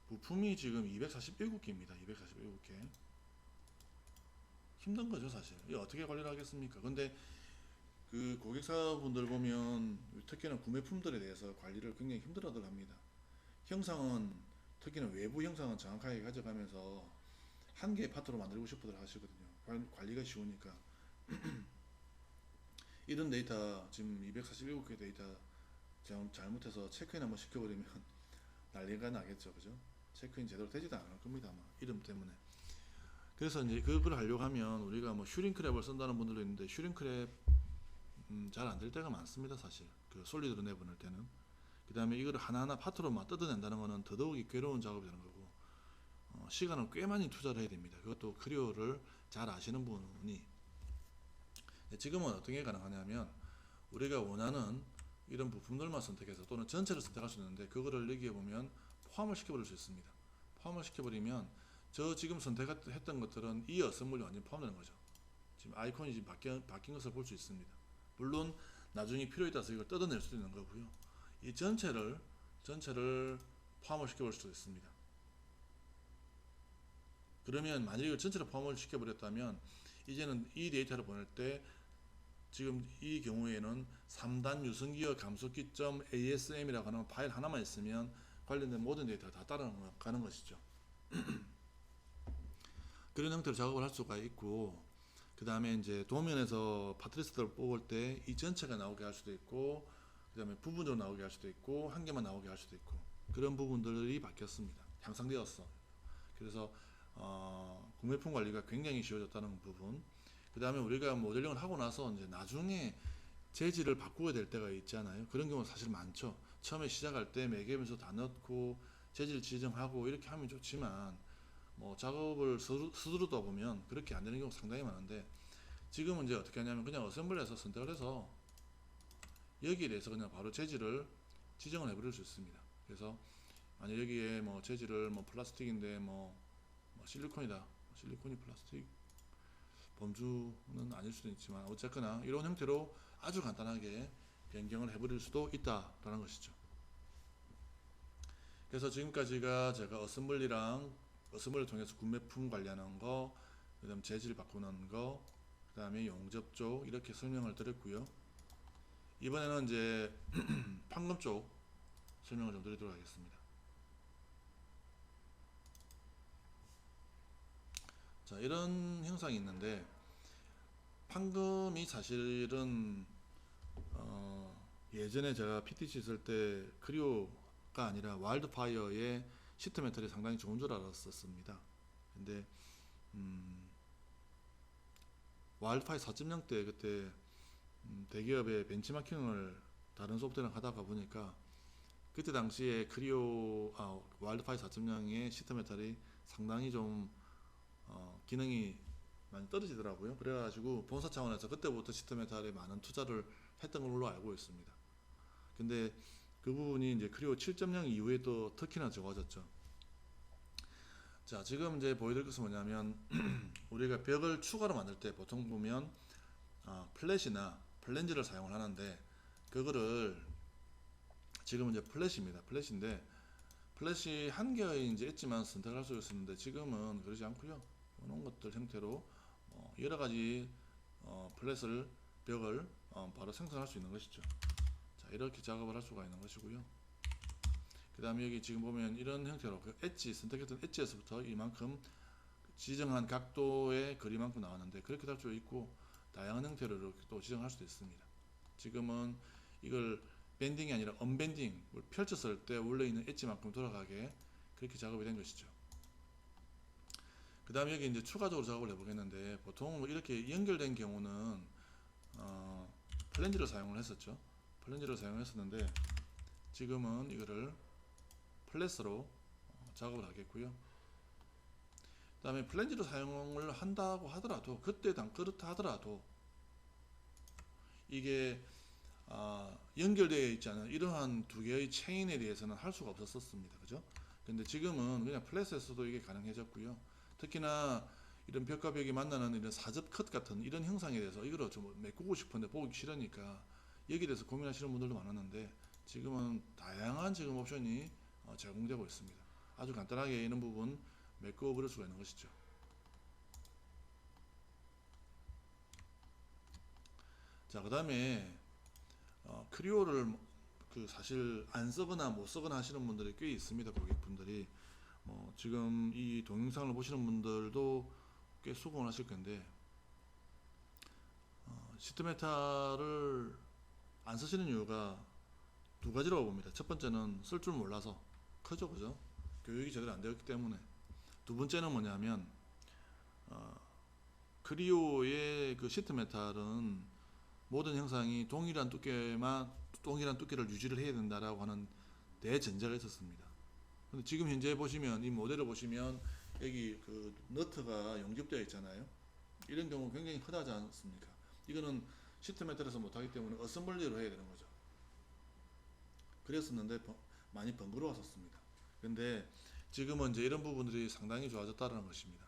부품이 지금 247개입니다. 247개. 힘든 거죠, 사실. 이거 어떻게 관리를 하겠습니까? 근데 그 고객사분들 보면 특히나 구매품들에 대해서 관리를 굉장히 힘들어들 합니다. 형상은, 특히나 외부 형상은 정확하게 가져가면서 한 개의 파트로 만들고 싶어들 하시거든요. 관리가 쉬우니까. 이런 데이터, 지금 247개 데이터 잘못해서 체크인 한번 시켜버리면 난리가 나겠죠. 그죠? 체크인 제대로 되지도 않을 겁니다. 아마 이름 때문에. 그래서 이제 그걸 하려고 하면 우리가 뭐 슈링크랩을 쓴다는 분들도 있는데, 슈링크랩 잘 안 될 때가 많습니다. 사실 그 솔리드로 내보낼 때는. 그 다음에 이걸 하나하나 파트로 막 뜯어낸다는 것은 더더욱이 괴로운 작업이 되는 거고, 시간을 꽤 많이 투자를 해야 됩니다. 그것도 크리오를 잘 아시는 분이. 지금은 어떤 게 가능하냐면, 우리가 원하는 이런 부품들만 선택해서 또는 전체를 선택할 수 있는데, 그거를 여기에 보면 포함을 시켜버릴 수 있습니다. 포함을 시켜버리면 저 지금 선택했던 것들은 이 어셈블리 완전히 포함되는 거죠. 지금 아이콘이 지금 바뀐 것을 볼 수 있습니다. 물론 나중에 필요에 따라서 이걸 뜯어낼 수도 있는 거고요. 이 전체를 포함을 시켜볼 수도 있습니다. 그러면 만약에 이걸 전체를 포함을 시켜버렸다면, 이제는 이 데이터를 보낼 때 지금 이 경우에는 3단 유선기어 감속기.asm이라고 하는 파일 하나만 있으면 관련된 모든 데이터가 다 따라가는 것이죠. 그런 형태로 작업을 할 수가 있고, 그 다음에 이제 도면에서 파트리스트를 뽑을 때 이 전체가 나오게 할 수도 있고, 그 다음에 부분적으로 나오게 할 수도 있고, 한 개만 나오게 할 수도 있고, 그런 부분들이 바뀌었습니다. 향상되었어. 그래서 구매품 관리가 굉장히 쉬워졌다는 부분. 그 다음에 우리가 모델링을 하고 나서 이제 나중에 재질을 바꾸게 될 때가 있잖아요. 그런 경우는 사실 많죠. 처음에 시작할 때 매개면서 다 넣고 재질 지정하고 이렇게 하면 좋지만, 뭐 작업을 서두르다 보면 그렇게 안 되는 경우가 상당히 많은데, 지금은 이제 어떻게 하냐면 그냥 어셈블리에서 선택을 해서 여기에 대해서 그냥 바로 재질을 지정을 해버릴 수 있습니다. 그래서 만약 여기에 뭐 재질을 뭐 플라스틱인데 뭐 실리콘이다. 실리콘이 플라스틱 범주는 아닐 수도 있지만, 어쨌거나 이런 형태로 아주 간단하게 변경을 해버릴 수도 있다라는 것이죠. 그래서 지금까지가 제가 어셈블리를 통해서 구매품 관리하는 거, 그 다음 재질 바꾸는 거, 그 다음에 용접 쪽 이렇게 설명을 드렸고요. 이번에는 이제 판금 쪽 설명을 좀 드리도록 하겠습니다. 자, 이런 형상이 있는데 판금이 사실은 예전에 제가 PTC 있을 때 크리오가 아니라 와일드파이어의 시트 메탈이 상당히 좋은 줄 알았었습니다. 근데 와일드파이어 4.0 때 그때 대기업의 벤치마킹을 다른 소프트웨어랑 하다가 보니까 그때 당시에 와일드파이어 4.0의 시트 메탈이 상당히 좀 기능이 많이 떨어지더라고요. 그래가지고 본사 차원에서 그때부터 시트 메탈에 많은 투자를 했던 걸로 알고 있습니다. 근데 그 부분이 이제 크리오 7.0 이후에 또 특히나 좋아졌죠. 자, 지금 이제 보여드릴 것은 뭐냐면 우리가 벽을 추가로 만들 때 보통 보면 플랫이나 플랜지를 사용을 하는데 그거를 지금은 이제 플랫인데 플랫이 한 개의 이제 엣지만 선택할 수 있었는데 지금은 그러지 않고요. 이런 것들 형태로 여러 가지 벽을 바로 생성할 수 있는 것이죠. 자, 이렇게 작업을 할 수가 있는 것이고요. 그 다음에 여기 지금 보면 이런 형태로 그 엣지 선택했던 엣지에서부터 이만큼 지정한 각도의 거리만큼 나왔는데 그렇게 할 수 있고 다양한 형태로 이렇게 또 지정할 수도 있습니다. 지금은 이걸 밴딩이 아니라 언밴딩 펼쳤을 때 원래 있는 엣지만큼 돌아가게 그렇게 작업이 된 것이죠. 그 다음에 여기 이제 추가적으로 작업을 해보겠는데 보통 이렇게 연결된 경우는 플랜지를 사용을 했었죠. 플랜지를 사용했었는데 지금은 이거를 플랫으로 작업을 하겠고요. 그 다음에 플랜지를 사용을 한다고 하더라도 그렇다 하더라도 이게 연결되어 있지 않은 이러한 두 개의 체인에 대해서는 할 수가 없었습니다. 그죠? 근데 지금은 그냥 플랫에서도 이게 가능해졌고요. 특히나 이런 벽과 벽이 만나는 이런 사접 컷 같은 이런 형상에 대해서 이걸 좀 메꾸고 싶은데 보기 싫으니까 여기에 대해서 고민하시는 분들도 많았는데 지금은 다양한 지금 옵션이 제공되고 있습니다. 아주 간단하게 이런 부분 메꾸어 버릴 수가 있는 것이죠. 자, 그 다음에 크리오를 사실 안 쓰거나 못 쓰거나 하시는 분들이 꽤 있습니다. 고객분들이 지금 이 동영상을 보시는 분들도 꽤 수긍을 하실 건데 시트메타를 안 쓰시는 이유가 두 가지라고 봅니다. 첫 번째는 쓸 줄 몰라서 크죠, 그죠? 교육이 제대로 안 되었기 때문에. 두 번째는 뭐냐면 크리오의 그 시트메탈은 모든 형상이 동일한 두께를 유지를 해야 된다라고 하는 대전제가 있었습니다. 근데 지금 현재 보시면 이 모델을 보시면 여기 그 너트가 용접되어 있잖아요. 이런 경우 굉장히 흔하지 않습니까? 이거는 시트 메탈에서 못하기 때문에 어셈블리로 해야 되는 거죠. 그랬었는데 많이 번거로웠었습니다. 근데 지금은 이제 이런 부분들이 상당히 좋아졌다는 것입니다.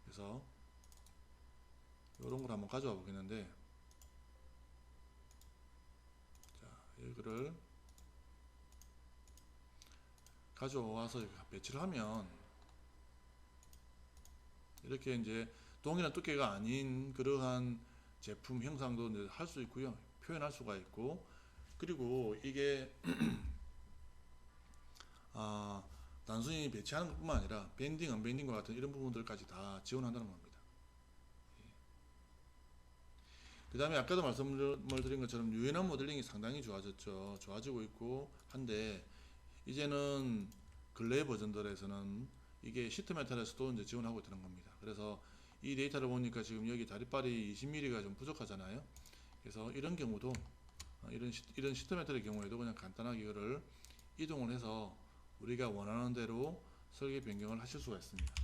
그래서 이런 걸 한번 가져와 보겠는데, 자, 이거를 가져와서 배치를 하면 이렇게 이제 동일한 두께가 아닌 그러한 제품 형상도 이제 할 수 있고요. 표현할 수가 있고, 그리고 이게 단순히 배치하는 것뿐만 아니라 밴딩, 언밴딩과 같은 이런 부분들까지 다 지원한다는 겁니다. 그 다음에 아까도 말씀을 드린 것처럼 유연한 모델링이 상당히 좋아졌죠. 좋아지고 있고 한데 이제는 근래 버전들에서는 이게 시트 메탈에서도 이제 지원하고 있다는 겁니다. 그래서 이 데이터를 보니까 지금 여기 다리빨이 20mm가 좀 부족하잖아요. 그래서 이런 경우도 이런 시트 메탈의 경우에도 그냥 간단하게 이거를 이동을 해서 우리가 원하는 대로 설계 변경을 하실 수가 있습니다.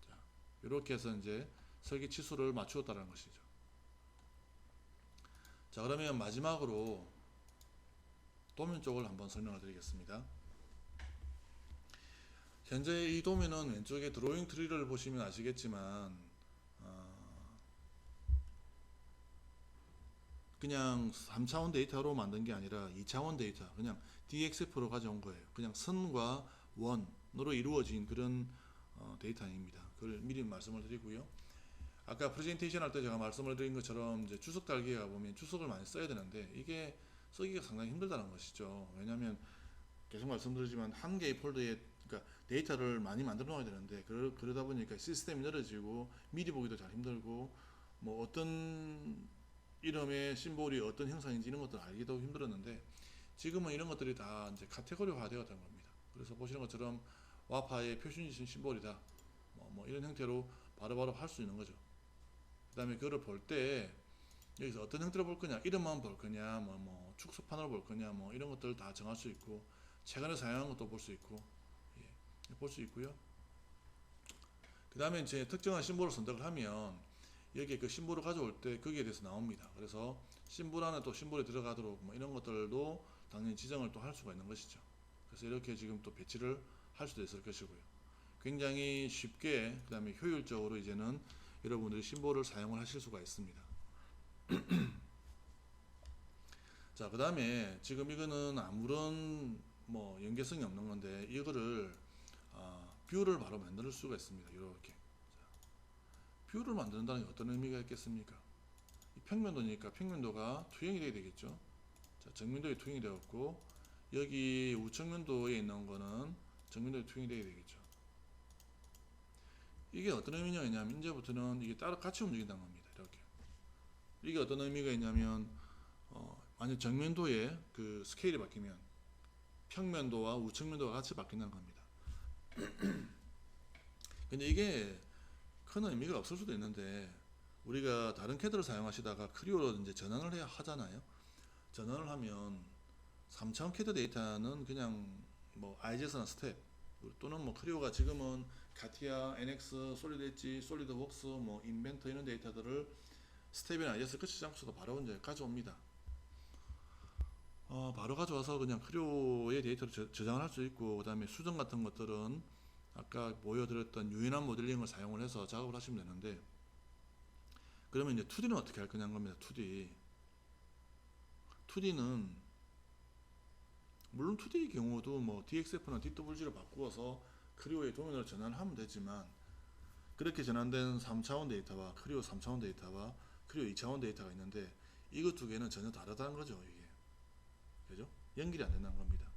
자, 이렇게 해서 이제 설계 치수를 맞추었다는 것이죠. 자, 그러면 마지막으로 도면 쪽을 한번 설명을 드리겠습니다. 현재 이 도면은 왼쪽에 드로잉 트리를 보시면 아시겠지만 그냥 3차원 데이터로 만든 게 아니라 2차원 데이터, 그냥 DXF로 가져온 거예요. 그냥 선과 원으로 이루어진 그런 데이터입니다. 그걸 미리 말씀을 드리고요. 아까 프레젠테이션 할 때 제가 말씀을 드린 것처럼 이제 주석 달기가 보면 주석을 많이 써야 되는데 이게 쓰기가 상당히 힘들다는 것이죠. 왜냐하면 계속 말씀드리지만 한 개의 폴더에 그러니까 데이터를 많이 만들어 놓아야 되는데 그러다 보니까 시스템이 늘어지고 미리 보기도 잘 힘들고 뭐 어떤 이름의 심볼이 어떤 형상인지 이런 것들을 알기도 힘들었는데 지금은 이런 것들이 다 이제 카테고리화 되어 된 겁니다. 그래서 보시는 것처럼 와파의 표준지 심볼이다. 뭐 이런 형태로 바로바로 할 수 있는 거죠. 그 다음에 그거를 볼 때 여기서 어떤 형태로 볼 거냐, 이름만 볼 거냐, 뭐 축소판으로 볼 거냐, 뭐 이런 것들을 다 정할 수 있고 최근에 사용한 것도 볼 수 있고 볼 수 있고요. 그 다음에 이제 특정한 심볼을 선택을 하면 여기에 그 심볼을 가져올 때 거기에 대해서 나옵니다. 그래서 심볼 안에 또 심볼이 들어가도록 뭐 이런 것들도 당연히 지정을 또 할 수가 있는 것이죠. 그래서 이렇게 지금 또 배치를 할 수도 있을 것이고요. 굉장히 쉽게 그 다음에 효율적으로 이제는 여러분들이 심볼을 사용을 하실 수가 있습니다. 자, 그 다음에 지금 이거는 아무런 뭐 연계성이 없는 건데 이거를 뷰를 바로 만들 수가 있습니다. 이렇게 뷰를 만든다는 게 어떤 의미가 있겠습니까? 이 평면도니까 평면도가 투영이 되게 되겠죠. 자, 정면도에 투영이 되었고 여기 우측면도에 있는 거는 정면도에 투영이 되게 되겠죠. 이게 어떤 의미냐 면 이제부터는 이게 따로 같이 움직인다는 겁니다. 이렇게 이게 어떤 의미가 있냐면 만약 정면도의 그 스케일이 바뀌면 평면도와 우측면도가 같이 바뀐다는 겁니다. 근데 이게 큰 의미가 없을 수도 있는데 우리가 다른 캐드를 사용하시다가 크리오로 이제 전환을 해야 하잖아요. 전환을 하면 3차원 캐드 데이터는 그냥 뭐 IGS나 스텝 또는 뭐 크리오가 지금은 카티아, NX, 솔리드 엣지, 솔리드 웍스, 뭐 인벤터 이런 데이터들을 스텝이나 IGS 끝이지 않고서도 바로 이제 가져옵니다. 바로 가져와서 그냥 크리오의 데이터를 저장을 할 수 있고 그 다음에 수정 같은 것들은 아까 보여드렸던 유연한 모델링을 사용을 해서 작업을 하시면 되는데 그러면 이제 2D는 어떻게 할 거냐는 겁니다. 2D는 물론 2D 경우도 뭐 DXF나 DWG를 바꾸어서 크리오의 도면으로 전환하면 되지만 그렇게 전환된 3차원 데이터와 크리오 3차원 데이터와 크리오 2차원 데이터가 있는데 이거 두 개는 전혀 다르다는 거죠. 이게 그죠? 연결이 안 된다는 겁니다.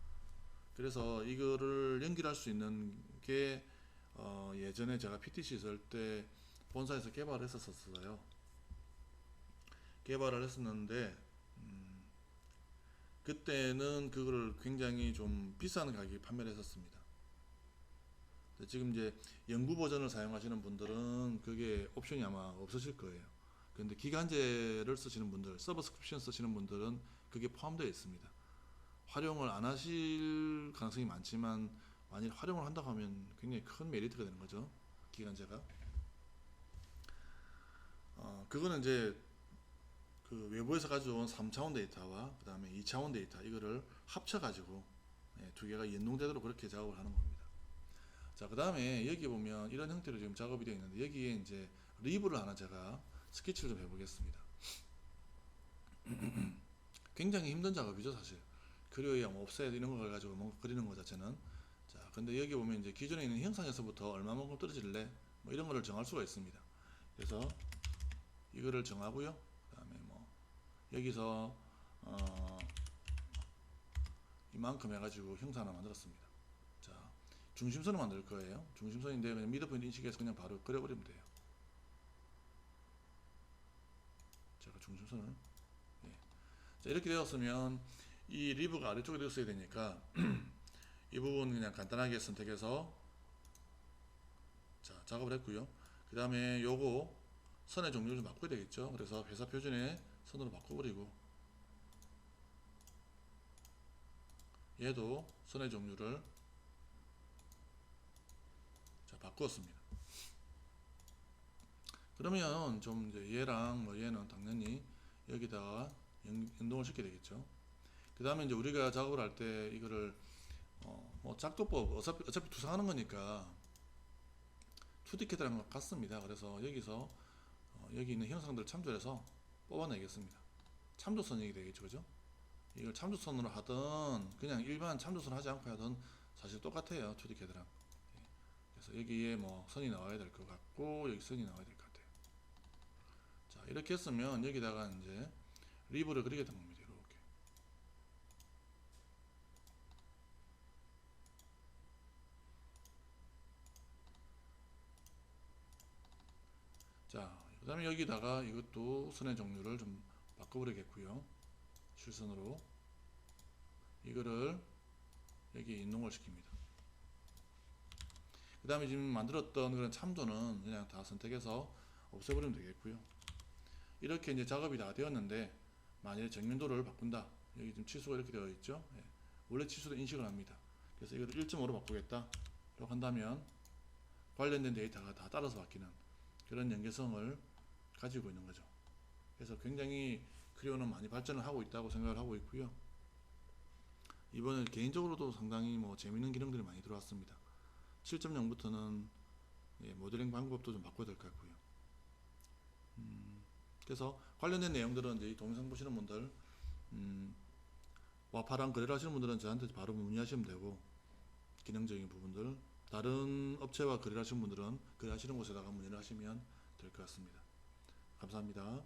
그래서 이거를 연결할 수 있는 게 예전에 제가 PTC 있을 때 본사에서 개발을 했었어요. 개발을 했었는데 그때는 그거를 굉장히 좀 비싼 가격에 판매를 했었습니다. 지금 이제 연구 버전을 사용하시는 분들은 그게 옵션이 아마 없으실 거예요. 그런데 기간제를 쓰시는 분들, 서브스크립션 쓰시는 분들은 그게 포함되어 있습니다. 활용을 안 하실 가능성이 많지만 만일 활용을 한다고 하면 굉장히 큰 메리트가 되는 거죠. 기간제가. 그거는 이제 그 외부에서 가져온 3차원 데이터와 그 다음에 2차원 데이터 이거를 합쳐가지고 두 개가 연동되도록 그렇게 작업을 하는 겁니다. 자, 그 다음에 여기 보면 이런 형태로 지금 작업이 되어 있는데 여기에 이제 리브를 하나 제가 스케치를 좀 해보겠습니다. 굉장히 힘든 작업이죠, 사실. 크리오에 옵셋 이런 걸 가지고 뭔가 그리는 것 자체는. 자, 근데 여기 보면 이제 기존에 있는 형상에서부터 얼마만큼 떨어질래? 뭐 이런 거를 정할 수가 있습니다. 그래서 이거를 정하고요. 그 다음에 뭐 여기서 이만큼 해가지고 형사 하나 만들었습니다. 자, 중심선을 만들 거예요. 중심선인데 그냥 미드포인트 인식해서 그냥 바로 그려버리면 돼요. 제가 중심선을 자, 이렇게 되었으면 이 리브가 아래쪽에 되었어야 되니까 이 부분 그냥 간단하게 선택해서 자, 작업을 했고요. 그 다음에 요거 선의 종류를 좀 바꿔야 되겠죠. 그래서 회사 표준의 선으로 바꿔버리고 얘도 선의 종류를 자, 바꾸었습니다. 그러면 좀 이제 얘랑 뭐 얘는 당연히 여기다가 연동을 시켜야 되겠죠. 그 다음에 이제 우리가 작업을 할 때 이거를 뭐 작도법 어차피 투상하는 거니까 2D 캐드랑 같습니다. 그래서 여기서 여기 있는 형상들을 참조해서 뽑아내겠습니다. 참조선이 되겠죠, 그죠? 이걸 참조선으로 하든 그냥 일반 참조선 하지 않고 하든 사실 똑같아요, 2D 캐드랑. 그래서 여기에 뭐 선이 나와야 될 것 같고 여기 선이 나와야 될 것 같아요. 자, 이렇게 했으면 여기다가 이제 리브를 그리게 된 겁니다. 이렇게. 자, 그 다음에 여기다가 이것도 선의 종류를 좀 바꿔버리겠고요. 실선으로 이거를 여기 인용을 시킵니다. 그 다음에 지금 만들었던 그런 참조는 그냥 다 선택해서 없애버리면 되겠고요. 이렇게 이제 작업이 다 되었는데 만약에 정밀도를 바꾼다. 여기 지금 치수가 이렇게 되어 있죠. 예. 원래 치수도 인식을 합니다. 그래서 이거를 1.5로 바꾸겠다 라고 한다면 관련된 데이터가 다 따라서 바뀌는 그런 연계성을 가지고 있는 거죠. 그래서 굉장히 크리오는 많이 발전을 하고 있다고 생각을 하고 있고요. 이번에 개인적으로도 상당히 뭐 재밌는 기능들이 많이 들어왔습니다. 7.0부터는 모델링 방법도 좀 바꿔야 될 것 같고요. 그래서 관련된 내용들은 이제 이 동영상 보시는 분들 와파랑 거래를 하시는 분들은 저한테 바로 문의하시면 되고, 기능적인 부분들 다른 업체와 거래를 하시는 분들은 거래하시는 곳에다가 문의를 하시면 될 것 같습니다. 감사합니다.